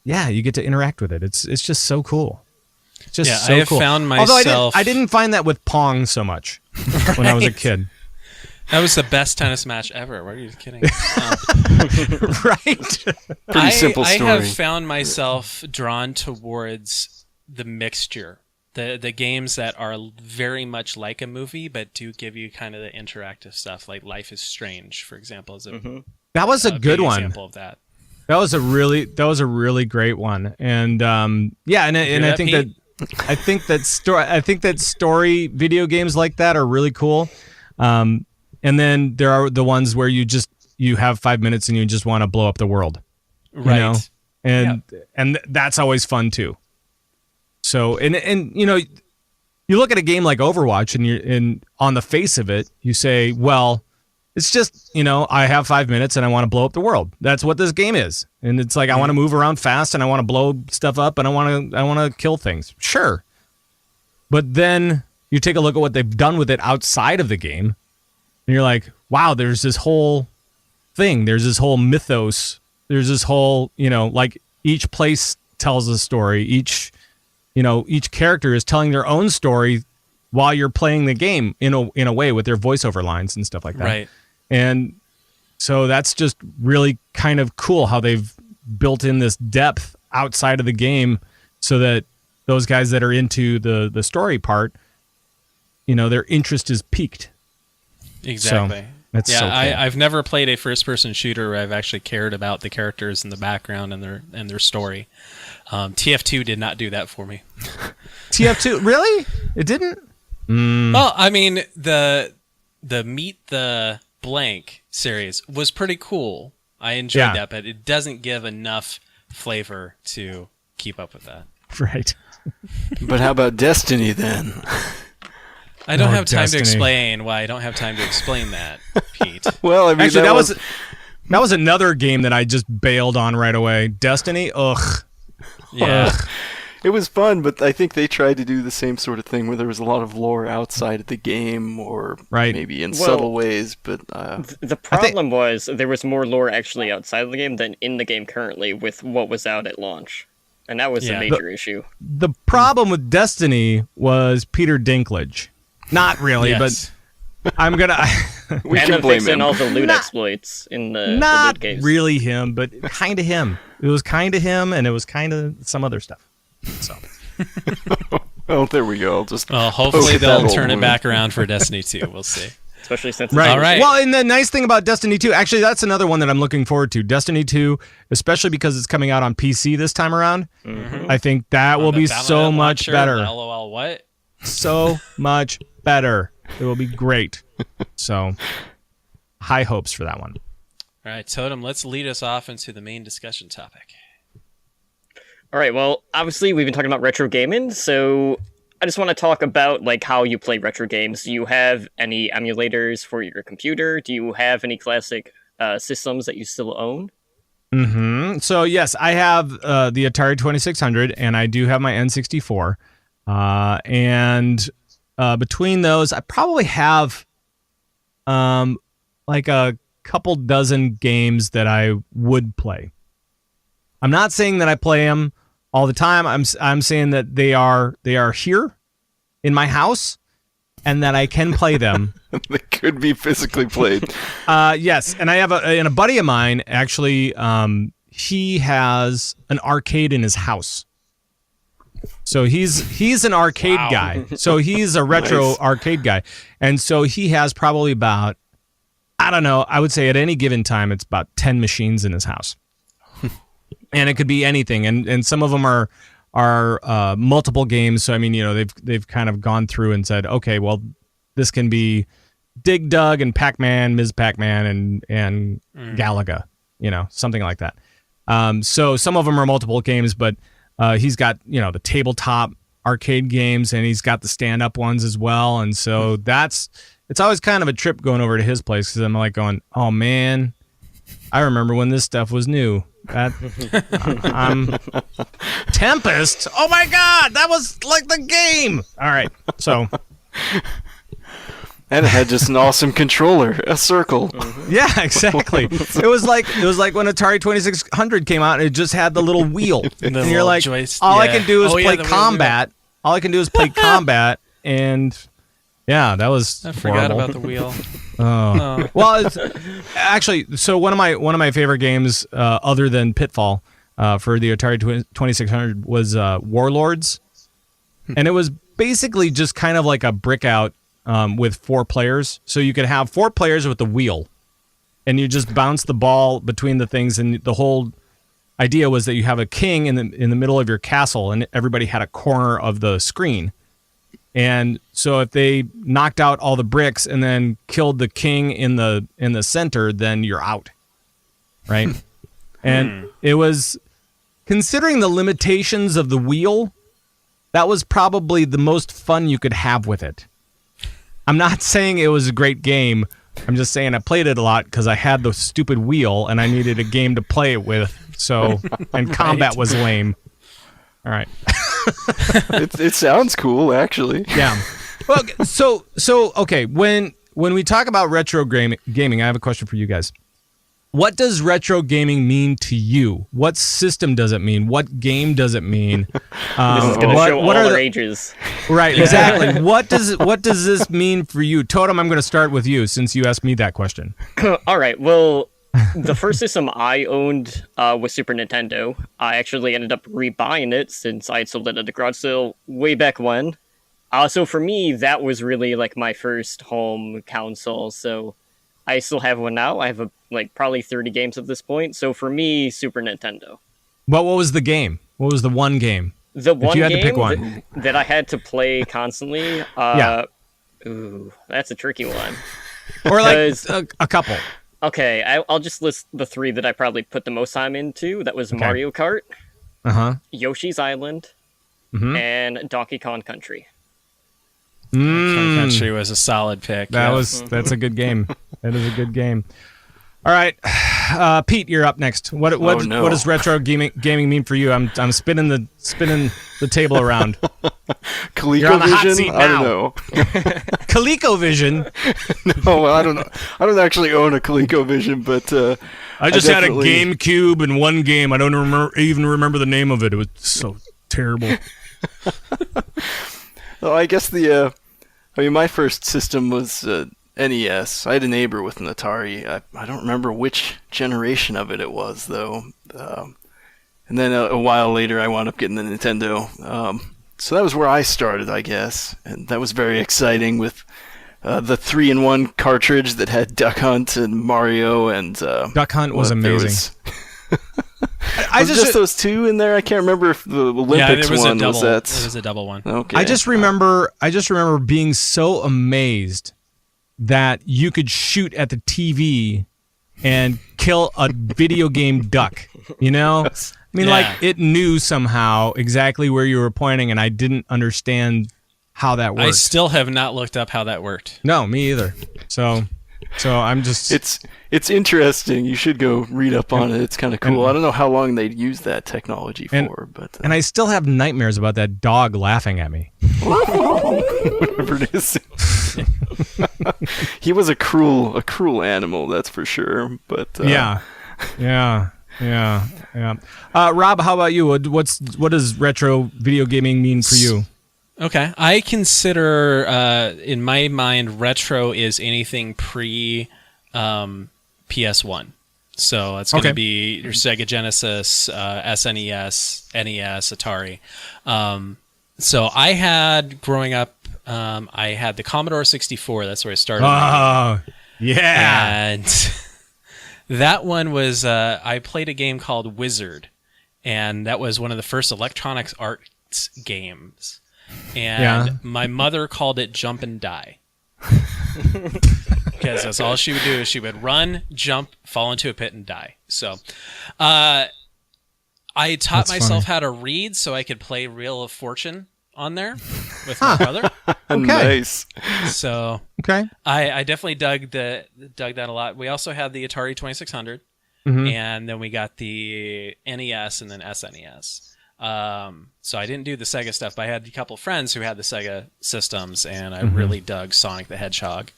yeah, you get to interact with it. It's just so cool. It's just so cool. Found myself. Although I didn't find that with Pong so much when I was a kid. That was the best tennis match ever. What are you kidding? Right. Pretty simple story. I have found myself drawn towards the mixture. The games that are very much like a movie, but do give you kind of the interactive stuff, like Life is Strange, for example. That was a good one. Example of that. That was a really great one, and I think that story video games like that are really cool. And then there are the ones where you have 5 minutes and you just want to blow up the world, right? And that's always fun too. So and you look at a game like Overwatch and on the face of it, you say, well, it's just, I have 5 minutes and I want to blow up the world. That's what this game is. And it's like, I want to move around fast and I want to blow stuff up and I want to kill things. Sure. But then you take a look at what they've done with it outside of the game and you're like, wow, there's this whole thing. There's this whole mythos. There's this whole, like each place tells a story. Each character is telling their own story while you're playing the game in a way with their voiceover lines and stuff like that. Right. And so that's just really kind of cool how they've built in this depth outside of the game so that those guys that are into the story part, their interest is piqued. Exactly. So, that's so cool. I've never played a first-person shooter where I've actually cared about the characters in the background and their story. TF2 did not do that for me. TF2, really? It didn't? Well, I mean, the Meet the Blank series was pretty cool. I enjoyed that, but it doesn't give enough flavor to keep up with that. Right. But how about Destiny then? I don't have time Destiny. to explain why I don't have time to explain that, Pete. Well, I mean, actually, that was another game that I just bailed on right away. Destiny, ugh. Yeah. Ugh. It was fun, but I think they tried to do the same sort of thing where there was a lot of lore outside of the game, or maybe in subtle ways. But the problem was there was more lore actually outside of the game than in the game currently with what was out at launch, and that was a major issue. The problem with Destiny was Peter Dinklage. Not really, but I'm gonna. We and can blame fixing him. all the loot exploits in the Not loot games. really him, but kind of him. It was kind of him, and it was kind of some other stuff. So. Oh, there we go. Hopefully they'll turn it back around for Destiny 2. We'll see. Especially since right. All right. Well, and the nice thing about Destiny 2, actually, that's another one that I'm looking forward to. Destiny 2, especially because it's coming out on PC this time around. Mm-hmm. I think that will be so much better. LOL, what? So much better. It will be great. So, high hopes for that one. All right, Totem, let's lead us off into the main discussion topic. All right, well, obviously we've been talking about retro gaming, so I just want to talk about how you play retro games. Do you have any emulators for your computer? Do you have any classic systems that you still own? Mm-hmm. So yes, I have the Atari 2600, and I do have my N64. And between those, I probably have a couple dozen games that I would play. I'm not saying that I play them all the time. I'm saying that they are here in my house and that I can play them. They could be physically played. Yes, and I have a buddy of mine actually. He has an arcade in his house. So he's an arcade guy. So he's a retro arcade guy. And so he has probably about, I don't know, I would say at any given time it's about 10 machines in his house. and it could be anything. And some of them are multiple games. So I mean, they've kind of gone through and said, okay, well, this can be Dig Dug and Pac-Man, Ms. Pac-Man, and Galaga, something like that. So some of them are multiple games, but he's got the tabletop arcade games, and he's got the stand-up ones as well. And so it's always kind of a trip going over to his place, because I'm like going, oh man, I remember when this stuff was new. Tempest. Oh my God, that was like the game. All right, so. And it had just an awesome controller, a circle. Yeah, exactly. It was like when Atari 2600 came out, and it just had the little wheel, and you're like, all I can do is play combat. All I can do is play combat, and yeah, that was. I forgot about the wheel. Oh. Well, actually, so one of my favorite games, other than Pitfall, for the Atari 2600 was Warlords, and it was basically just kind of like a brick out. With 4 players. So you could have 4 players with the wheel, and you just bounce the ball between the things, and the whole idea was that you have a king in the middle of your castle, and everybody had a corner of the screen. And so if they knocked out all the bricks and then killed the king in the center, then you're out. Right? And it was, considering the limitations of the wheel, that was probably the most fun you could have with it. I'm not saying it was a great game. I'm just saying I played it a lot because I had the stupid wheel and I needed a game to play it with. So, and combat was lame. All right. It sounds cool, actually. Yeah. Well, so okay. When we talk about retro gaming, I have a question for you guys. What does retro gaming mean to you? What system does it mean? What game does it mean? This is going to show all our ages. Right, exactly. What does this mean for you? Totem, I'm going to start with you since you asked me that question. All right, well, the first system I owned was Super Nintendo. I actually ended up rebuying it since I had sold it at a garage sale way back when. So for me, that was really like my first home console, so I still have one now. I have probably 30 games at this point. So for me, Super Nintendo. What was the game? What was the one game? The one you had game to pick one. that I had to play constantly. Yeah. Ooh, that's a tricky one. Or like a couple. Okay, I'll just list the 3 that I probably put the most time into. That was Mario Kart, Yoshi's Island, and Donkey Kong Country. Kong Country was a solid pick. That's a good game. That is a good game. All right, Pete, you're up next. What does retro gaming mean for you? I'm spinning the table around. ColecoVision? On the hot seat now. I don't know. ColecoVision? No, I don't know. I don't actually own a ColecoVision, but I just had a GameCube and one game. I don't even remember the name of it. It was so terrible. Well, I guess my first system was NES. I had a neighbor with an Atari. I don't remember which generation of it was, though. And then a while later, I wound up getting the Nintendo. So that was where I started, I guess. And that was very exciting with the 3-in-1 cartridge that had Duck Hunt and Mario and... Duck Hunt was amazing. Was just those 2 in there? I can't remember if the Olympics one was that. It was a double one. Okay. I just remember being so amazed that you could shoot at the TV and kill a video game duck. You know? I mean, like, it knew somehow exactly where you were pointing, and I didn't understand how that worked. I still have not looked up how that worked. No, me either. So I'm just... It's interesting. You should go read up on it. It's kind of cool. I don't know how long they'd use that technology for, but... And I still have nightmares about that dog laughing at me. Whatever it is. He was a cruel animal, that's for sure. But Yeah. Rob, how about you? What does retro video gaming mean for you? Okay, I consider in my mind retro is anything pre PS1. So it's going to be your Sega Genesis, SNES, NES, Atari. So I had growing up, I had the Commodore 64. That's where I started. Oh, yeah. And that one was I played a game called Wizard. and that was one of the first electronics arts games. And my mother called it Jump and Die. Because that's all she would do is she would run, jump, fall into a pit, and die. So I taught myself how to read so I could play Wheel of Fortune on there with my brother. Okay. Nice. So I definitely dug that a lot. We also had the Atari 2600, and then we got the NES and then SNES. So I didn't do the Sega stuff, but I had a couple of friends who had the Sega systems, and I really dug Sonic the Hedgehog.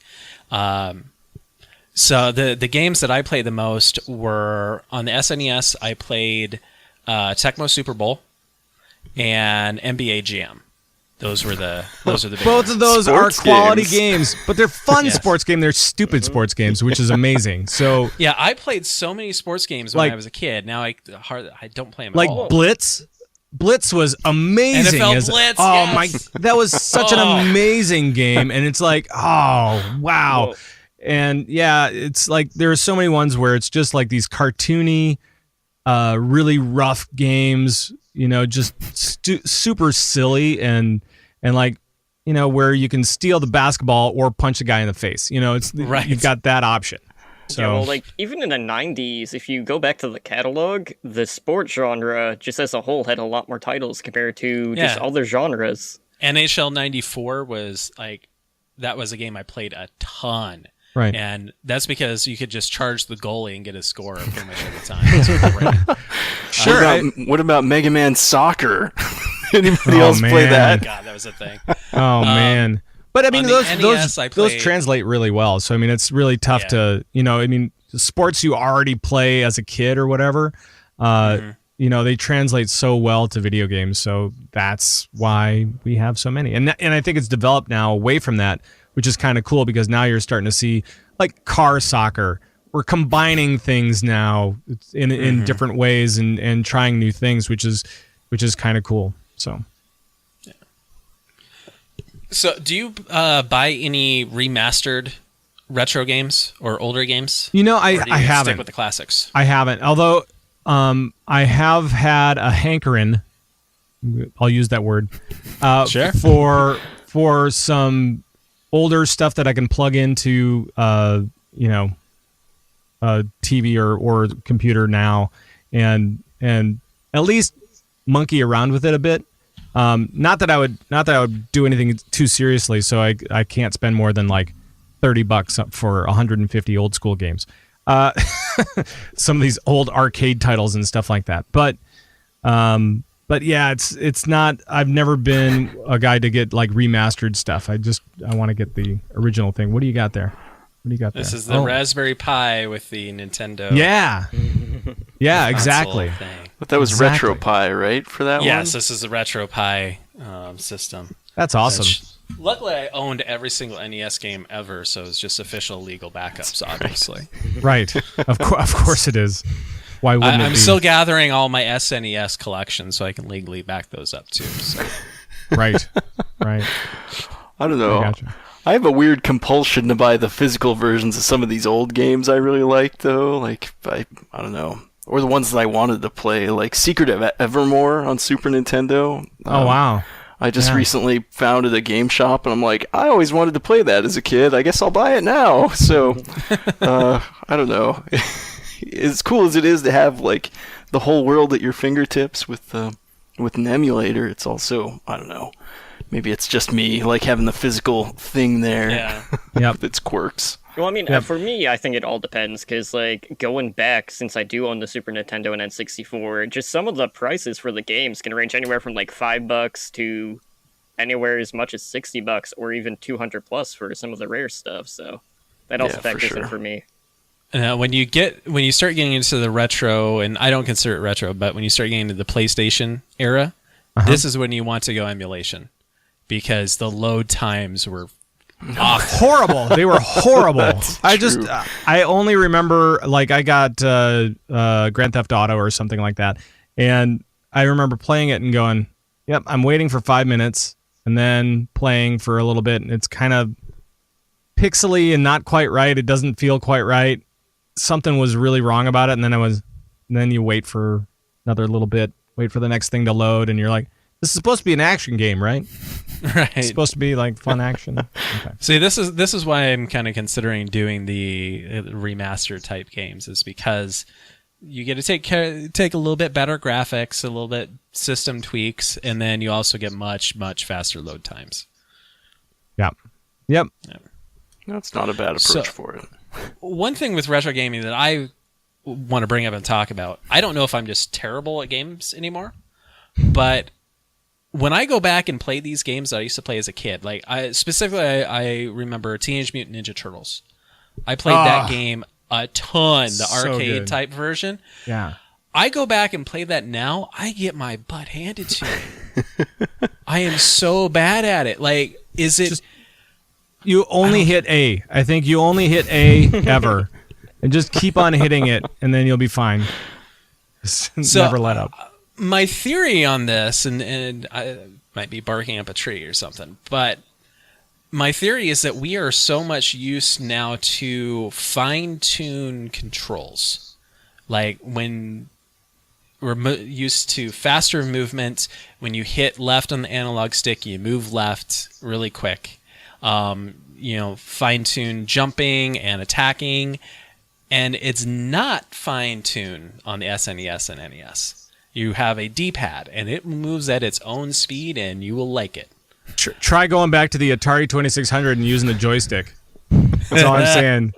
So the games that I played the most were on the SNES. I played Tecmo Super Bowl and NBA Jam. Those were the big Both ones. of those Sports are quality games. games, but they're fun sports games. They're stupid sports games, which is amazing. So Yeah, I played so many sports games when I was a kid. Now I don't play them like at all. Blitz. Blitz was amazing. NFL Blitz, oh yes. my, that was such an amazing game, and it's like, oh wow. Whoa. And yeah, it's like there are so many ones where it's just like these cartoony, really rough games, just super silly and like, where you can steal the basketball or punch a guy in the face. It's you've got that option. So Yeah, well, like, even in the 90s, if you go back to the catalog, the sports genre, just as a whole, had a lot more titles compared to just other genres. NHL 94 was like, that was a game I played a ton. Right. And that's because you could just charge the goalie and get a score pretty much every time. It's great. Sure. What about Mega Man Soccer? Anybody else play that? God, that was a thing. Oh man. But I mean, on the NES, those translate really well. So I mean, it's really tough to sports you already play as a kid or whatever. They translate so well to video games. So that's why we have so many. And I think it's developed now away from that, which is kind of cool because now you're starting to see like car soccer. We're combining things now in different ways and trying new things, which is kind of cool. So do you buy any remastered retro games or older games? I Or do you haven't. stick with the classics. I haven't. Although I have had a hankering. I'll use that word. Sure. For some older stuff that I can plug into TV or computer now, and at least monkey around with it a bit. Not that I would do anything too seriously, so I can't spend more than like $30 for 150 old school games. Some of these old arcade titles and stuff like that. But yeah, it's not. I've never been a guy to get like remastered stuff. I want to get the original thing. What do you got there? This is the Raspberry Pi with the Nintendo. Yeah. Yeah, exactly. Thing. But that was Retro Pi, right? For that one? Yes, this is the Retro Pi system. That's awesome. Luckily, I owned every single NES game ever, so it's just official legal backups, obviously. Right. Of course it is. Why wouldn't it I'm be? still gathering all my SNES collections so I can legally back those up too. So. Right. I don't know. I gotcha. I have a weird compulsion to buy the physical versions of some of these old games I really like, though. Like, I don't know. Or the ones that I wanted to play, like Secret of Evermore on Super Nintendo. Oh, wow. I just recently founded a game shop, and I'm like, I always wanted to play that as a kid. I guess I'll buy it now. So, I don't know. As cool as it is to have, like, the whole world at your fingertips with an emulator, it's also, I don't know. Maybe it's just me, like having the physical thing there. Yeah. Yep. With its quirks. Well, I mean, for me, I think it all depends, because, like, going back, since I do own the Super Nintendo and N64, just some of the prices for the games can range anywhere from, like, $5 to anywhere as much as $60, or even $200 plus for some of the rare stuff, so that also factors in for me. When you start getting into the retro, and I don't consider it retro, but when you start getting into the PlayStation era, this is when you want to go emulation. Because the load times were horrible. They were horrible. I only remember, like, I got Grand Theft Auto or something like that, and I remember playing it and going, yep, I'm waiting for 5 minutes, and then playing for a little bit, and it's kind of pixely and not quite right. It doesn't feel quite right. Something was really wrong about it, and then you wait for another little bit, wait for the next thing to load, and you're like, this is supposed to be an action game, right? Right. It's supposed to be like fun action. Okay. See, this is why I'm kind of considering doing the remaster type games, is because you get to take a little bit better graphics, a little bit system tweaks, and then you also get much faster load times. Yep. That's not a bad approach for it. One thing with retro gaming that I want to bring up and talk about, I don't know if I'm just terrible at games anymore, but when I go back and play these games that I used to play as a kid, like I remember Teenage Mutant Ninja Turtles. I played that game a ton, the arcade type version. Yeah. I go back and play that now, I get my butt handed to me. I am so bad at it. Like, is it... You only hit A. I think you only hit A ever. And just keep on hitting it, and then you'll be fine. So, never let up. My theory on this, and I might be barking up a tree or something, but my theory is that we are so much used now to fine-tune controls. Like when we're used to faster movement, when you hit left on the analog stick, you move left really quick. Fine-tune jumping and attacking, and it's not fine-tune on the SNES and NES. You have a D-pad, and it moves at its own speed, and you will like it. Try going back to the Atari 2600 and using the joystick. That's all I'm saying.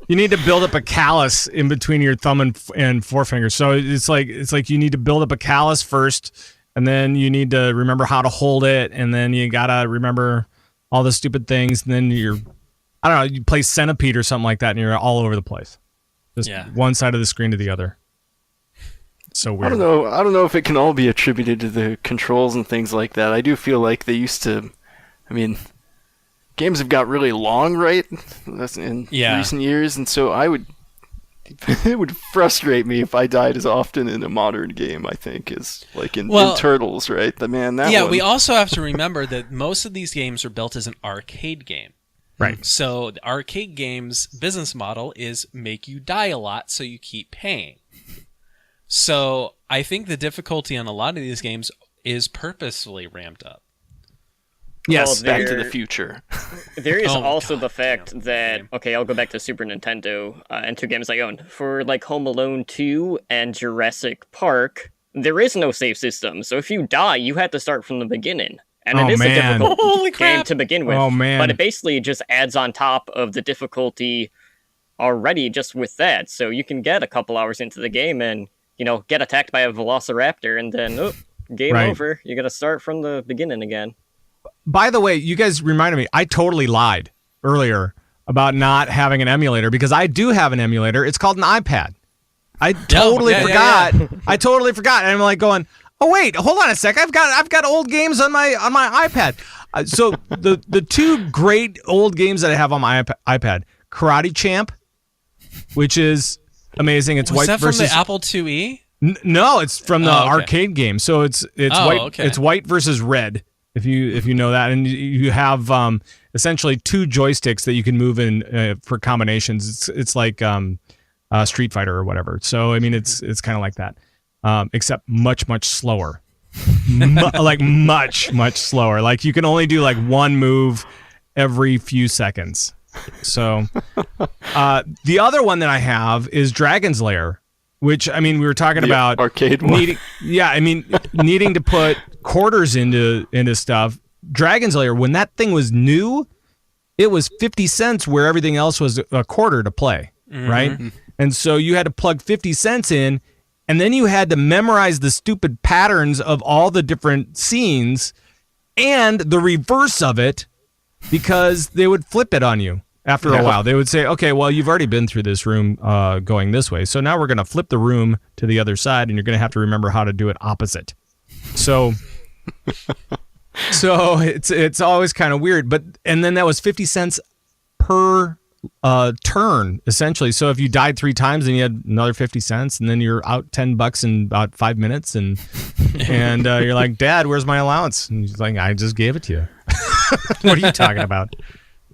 You need to build up a callus in between your thumb and forefinger. So it's like you need to build up a callus first, and then you need to remember how to hold it, and then you gotta remember all the stupid things, and then you play Centipede or something like that, and you're all over the place. Just one side of the screen to the other. So weird. I don't know if it can all be attributed to the controls and things like that. I do feel like they used to, games have got really long, right? In recent years, and so it would frustrate me if I died as often in a modern game, I think, as like in Turtles, right? We also have to remember that most of these games are built as an arcade game. Right. So the arcade game's business model is make you die a lot so you keep paying. So I think the difficulty on a lot of these games is purposefully ramped up. Yes, Back to the Future. There is also the fact that, I'll go back to Super Nintendo and two games I own. For like Home Alone 2 and Jurassic Park, there is no save system. So if you die, you have to start from the beginning. And it is a difficult game to begin with. Oh, man. But it basically just adds on top of the difficulty already just with that. So you can get a couple hours into the game and, get attacked by a velociraptor and then, game over. You got to start from the beginning again. By the way, you guys reminded me, I totally lied earlier about not having an emulator, because I do have an emulator. It's called an iPad. I totally forgot. I totally forgot. And I'm like going, oh wait, hold on a sec. I've got old games on my iPad. So the two great old games that I have on my iPad, Karate Champ, which is amazing. It's white that versus from the Apple IIe? No, it's from the arcade game. So it's white. Okay. It's white versus red. If you know that, and you have essentially two joysticks that you can move in for combinations. It's like Street Fighter or whatever. So it's kind of like that, except much slower, like much slower. Like you can only do like one move every few seconds. So the other one that I have is Dragon's Lair, which we were talking about arcade one. Needing to put quarters into stuff. Dragon's Lair, when that thing was new, it was 50 cents where everything else was a quarter to play, right? And so you had to plug 50 cents in, and then you had to memorize the stupid patterns of all the different scenes and the reverse of it, because they would flip it on you after a while. They would say, okay, well, you've already been through this room going this way, so now we're going to flip the room to the other side, and you're going to have to remember how to do it opposite. So it's always kind of weird, and then that was 50 cents per turn, essentially. So if you died 3 times, then you had another 50 cents, and then you're out $10 in about 5 minutes, and you're like, Dad, where's my allowance? And he's like, I just gave it to you. What are you talking about?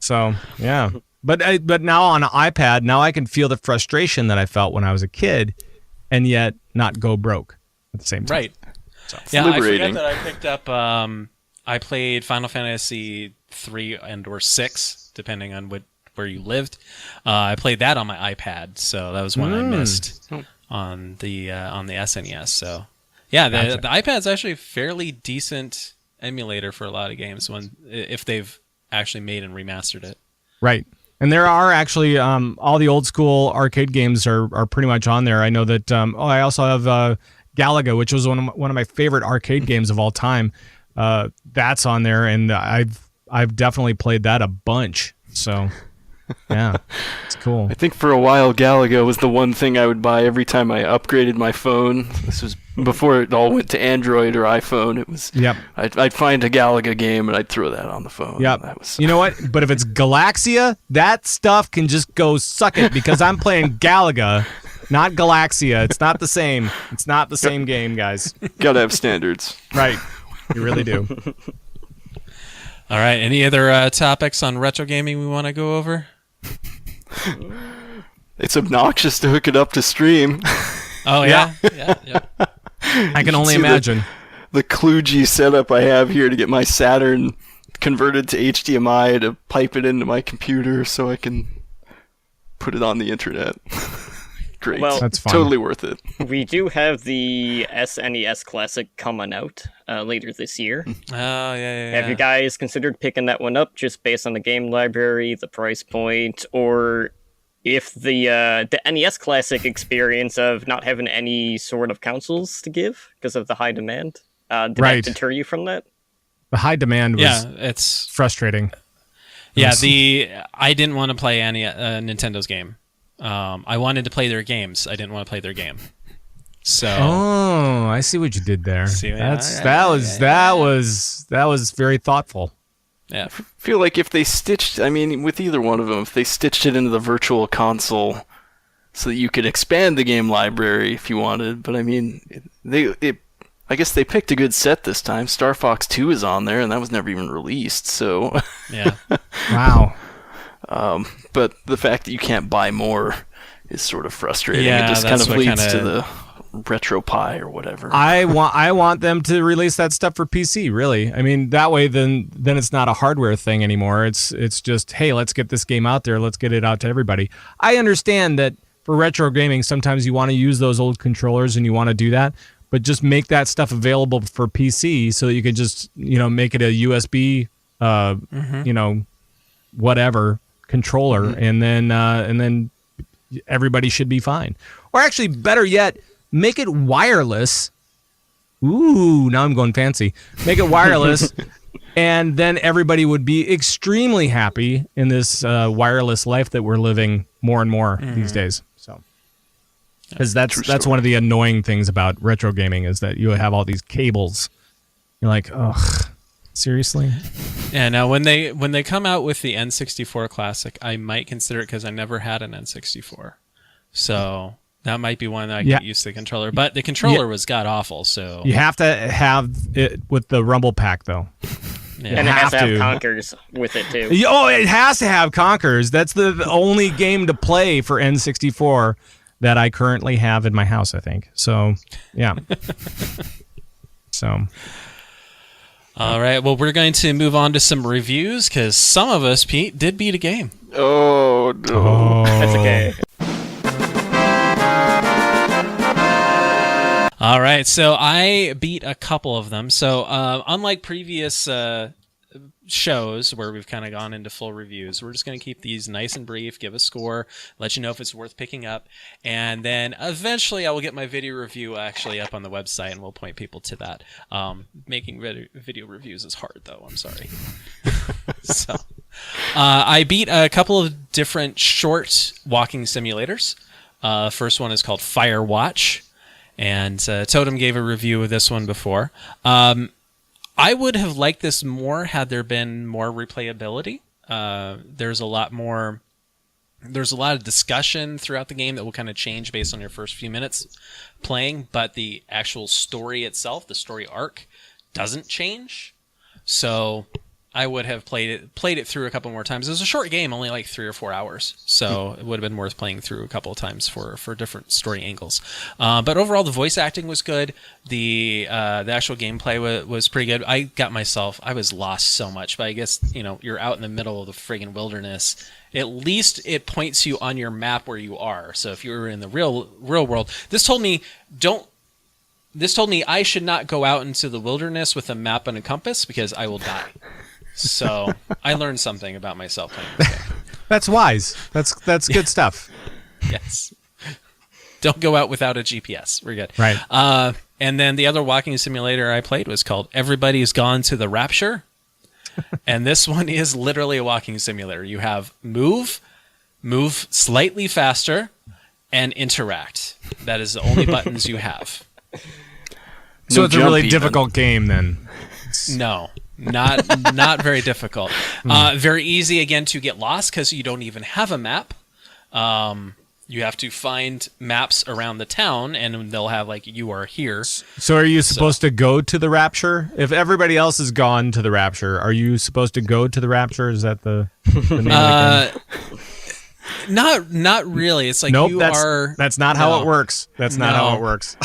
So yeah, but now on an iPad, now I can feel the frustration that I felt when I was a kid, and yet not go broke at the same time. Right. Yeah, liberating. I forgot that I picked up. I played Final Fantasy 3 and or 6, depending on where you lived. I played that on my iPad, so that was one I missed on the SNES. So yeah, the iPad's actually a fairly decent emulator for a lot of games if they've actually made and remastered it. Right. And there are actually all the old school arcade games are pretty much on there. I know that. I also have Galaga, which was one of my favorite arcade games of all time. That's on there, and I've definitely played that a bunch. So yeah, it's cool. I think for a while Galaga was the one thing I would buy every time I upgraded my phone. This was before it all went to Android or iPhone. It was. Yep. I'd find a Galaga game and I'd throw that on the phone. Yep. That was... You know what? But if it's Galaxia, that stuff can just go suck it because I'm playing Galaga, not Galaxia. It's not the same. It's not the same game, guys. Gotta have standards. Right. You really do. All right. Any other topics on retro gaming we want to go over? It's obnoxious to hook it up to stream. Oh yeah. Yeah. I can only imagine. The kludgy setup I have here to get my Saturn converted to HDMI to pipe it into my computer so I can put it on the internet. Great. Well, that's fun. Totally worth it. We do have the SNES Classic coming out later this year. Oh yeah. Have you guys considered picking that one up just based on the game library, the price point, or if the NES Classic experience of not having any sort of consoles to give because of the high demand? Did that deter you from that? The high demand was it's frustrating. Yeah, I didn't want to play any Nintendo's game. I wanted to play their games. I didn't want to play their game. So I see what you did there. That was very thoughtful. Yeah. I feel like if they stitched, with either one of them, if they stitched it into the virtual console so that you could expand the game library if you wanted, but I guess they picked a good set this time. Star Fox 2 is on there, and that was never even released, so... Yeah. Wow. But the fact that you can't buy more is sort of frustrating. Yeah, it just that's kind of what leads to the RetroPie or whatever. I want them to release that stuff for PC, really. I mean, that way then it's not a hardware thing anymore. It's just, hey, let's get this game out there. Let's get it out to everybody. I understand that for retro gaming, sometimes you want to use those old controllers and you want to do that, but just make that stuff available for PC so that you can just, make it a USB, whatever controller, and then everybody should be fine. Or actually, better yet, make it wireless. Ooh, now I'm going fancy. Make it wireless, and then everybody would be extremely happy in this wireless life that we're living more and more these days. So, because that's one of the annoying things about retro gaming is that you have all these cables. You're like, ugh. Seriously? Yeah. Now, when they come out with the N64 Classic, I might consider it because I never had an N64, so that might be one that I get used to the controller. But the controller was god awful. So you have to have it with the Rumble Pack, though. Yeah. And it has to have Conkers with it too. Oh, it has to have Conkers. That's the only game to play for N64 that I currently have in my house, I think. So, yeah. So. All right, well, we're going to move on to some reviews because some of us, Pete, did beat a game. Oh, no. That's okay. All right, so I beat a couple of them. So unlike previous shows where we've kind of gone into full reviews, we're just going to keep these nice and brief, give a score, let you know if it's worth picking up, and then eventually I will get my video review actually up on the website and we'll point people to that. Making video reviews is hard though, I'm sorry. So I beat a couple of different short walking simulators. First one is called Firewatch, and Totem gave a review of this one before. I would have liked this more had there been more replayability. There's a lot of discussion throughout the game that will kind of change based on your first few minutes playing, but the actual story itself, the story arc, doesn't change. So I would have played it through a couple more times. It was a short game, only like 3 or 4 hours, so it would have been worth playing through a couple of times for different story angles. But overall, the voice acting was good. The actual gameplay was pretty good. I was lost so much, but I guess you're out in the middle of the friggin' wilderness. At least it points you on your map where you are. So if you were in the real world, this told me I should not go out into the wilderness with a map and a compass because I will die. So I learned something about myself playing this game. That's wise. That's good stuff. Yes. Don't go out without a GPS. We're good. Right. And then the other walking simulator I played was called Everybody's Gone to the Rapture. And this one is literally a walking simulator. You have move slightly faster, and interact. That is the only buttons you have. So it's a really difficult game then. No. Not very difficult. Very easy again to get lost because you don't even have a map. You have to find maps around the town, and they'll have like you are here. So are you supposed to go to the Rapture? If everybody else has gone to the Rapture, are you supposed to go to the Rapture? Is that the name of the game? Not really. It's like nope, you that's, are. That's not how it works. That's not how it works.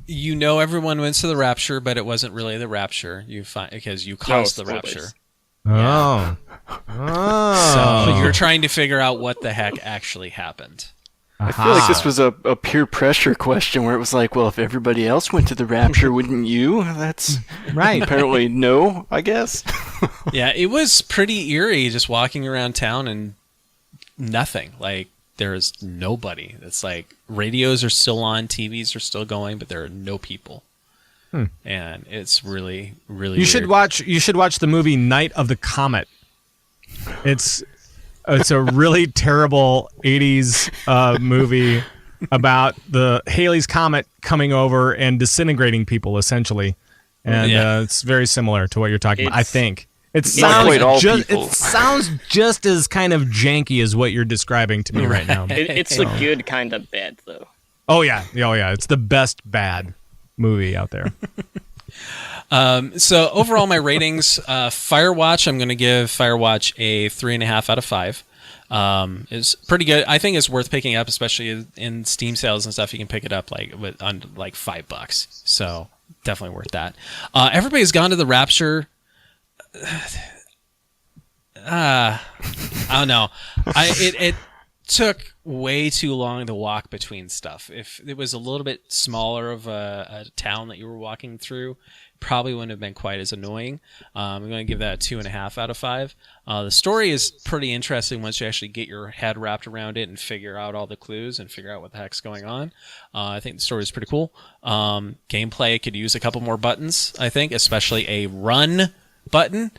No, everyone went to the Rapture, but it wasn't really the Rapture. You find because you caused the Rapture. Oh. So you're trying to figure out what the heck actually happened. I feel like this was a peer pressure question where it was like, well, if everybody else went to the Rapture, wouldn't you? That's right. Apparently no, I guess. Yeah, it was pretty eerie just walking around town and nothing. Like, there's nobody. It's like radios are still on, TVs are still going, but there are no people. And it's really, really You should watch the movie Night of the Comet. It's a really terrible 80s movie about the Halley's Comet coming over and disintegrating people, essentially. And it's very similar to what you're talking about, I think. It sounds just as kind of janky as what you're describing to me right now. It's a good kind of bad, though. Oh, yeah. It's the best bad movie out there. So overall, my ratings, Firewatch, I'm going to give Firewatch a 3.5 out of 5. It's pretty good. I think it's worth picking up, especially in Steam sales and stuff. You can pick it up on $5. So definitely worth that. Everybody's Gone to the Rapture. I don't know. It took way too long to walk between stuff. If it was a little bit smaller of a town that you were walking through, probably wouldn't have been quite as annoying. I'm going to give that a 2.5 out of 5. The story is pretty interesting once you actually get your head wrapped around it and figure out all the clues and figure out what the heck's going on. I think the story is pretty cool. Gameplay could use a couple more buttons, I think, especially a run button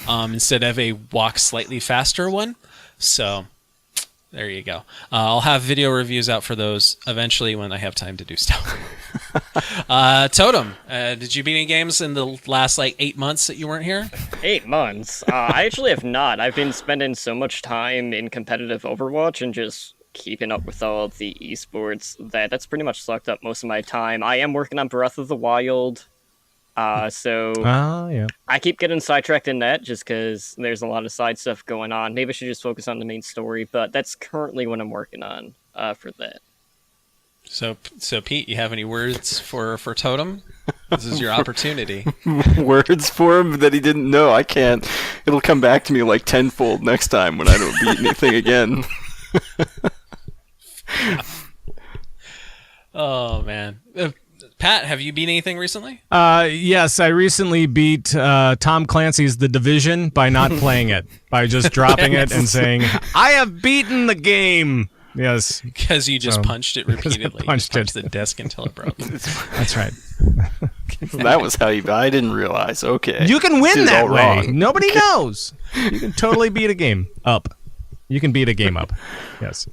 instead of a walk slightly faster one. So there you go. I'll have video reviews out for those eventually when I have time to do stuff. Totem, did you beat any games in the last 8 months that you weren't here? 8 months? I actually have not. I've been spending so much time in competitive Overwatch and just keeping up with all the esports that's pretty much sucked up most of my time. I am working on Breath of the Wild. I keep getting sidetracked in that just because there's a lot of side stuff going on. Maybe I should just focus on the main story, but that's currently what I'm working on for that. So Pete, you have any words for Totem? This is your opportunity. Words for him that he didn't know. I can't. It'll come back to me tenfold next time when I don't beat anything again. Oh, man. Pat, have you beat anything recently? Yes, I recently beat Tom Clancy's The Division by not playing it, by just dropping it and saying, I have beaten the game. Yes. Because you just punched it repeatedly. Punched the disc until it broke. That's right. That was how I didn't realize. Okay. You can win that way. Wrong. Nobody knows. You can totally beat a game up. You can beat a game up. Yes.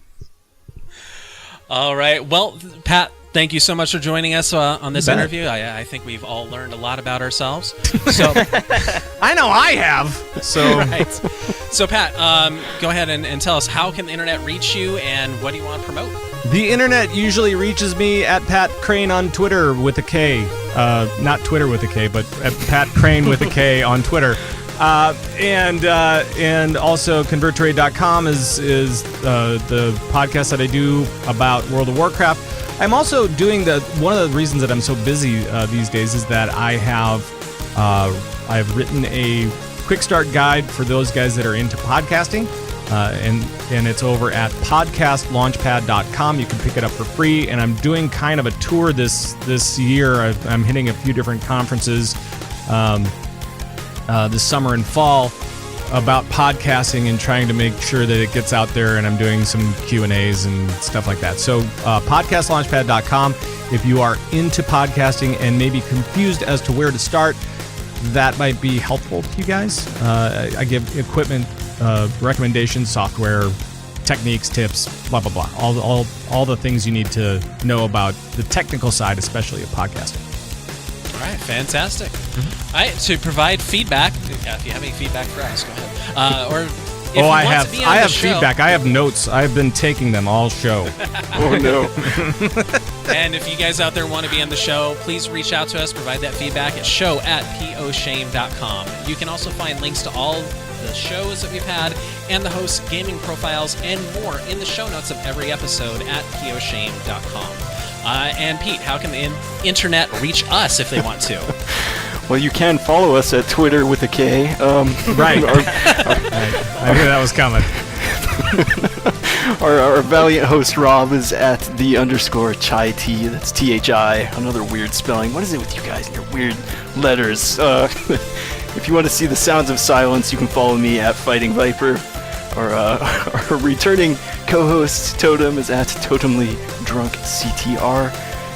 All right. Well, Pat, thank you so much for joining us on this bet. interview. I think we've all learned a lot about ourselves. So, I know I have. So right. So Pat, go ahead and tell us, how can the internet reach you, and what do you want to promote? the internet usually reaches me at Pat Krane on Twitter with a K. Not Twitter with a K, but at Pat Krane with a K on Twitter. And also converttrade.com is the podcast that I do about World of Warcraft. I'm also doing one of the reasons that I'm so busy these days is that I've written a quick start guide for those guys that are into podcasting, and it's over at podcastlaunchpad.com. You can pick it up for free, and I'm doing kind of a tour this year. I'm hitting a few different conferences this summer and fall about podcasting and trying to make sure that it gets out there, and I'm doing some Q&As and stuff like that. So podcastlaunchpad.com. If you are into podcasting and maybe confused as to where to start, that might be helpful to you guys. I give equipment recommendations, software, techniques, tips, blah, blah, blah. All the things you need to know about the technical side, especially of podcasting. All right, fantastic. All right, to provide feedback, if you have any feedback for us, go ahead. Or if you I want have to be on the show, feedback. I have notes. I've been taking them all show. Oh no. And if you guys out there want to be on the show, please reach out to us, provide that feedback at show@poshame.com. You can also find links to all the shows that we've had and the hosts' gaming profiles and more in the show notes of every episode at poshame.com. And Pete, how can the internet reach us if they want to? Well, you can follow us at Twitter with a K. Right. I knew that was coming. Our valiant host Rob is at _ChaiT. That's THI. Another weird spelling. What is it with you guys and your weird letters? If you want to see the sounds of silence, you can follow me at Fighting Viper. Our returning co-host Totem is at TotemlyDrunkCTR.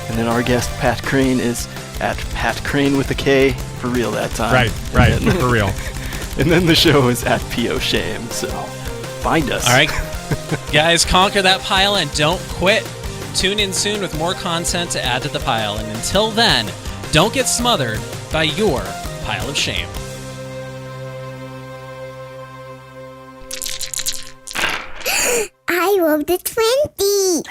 And then our guest Pat Krane is at Pat Krane with a K, for real that time. Right, for real. And then the show is at P.O. Shame, so find us. All right, guys, conquer that pile and don't quit. Tune in soon with more content to add to the pile. And until then, don't get smothered by your pile of shame. I rolled a 20.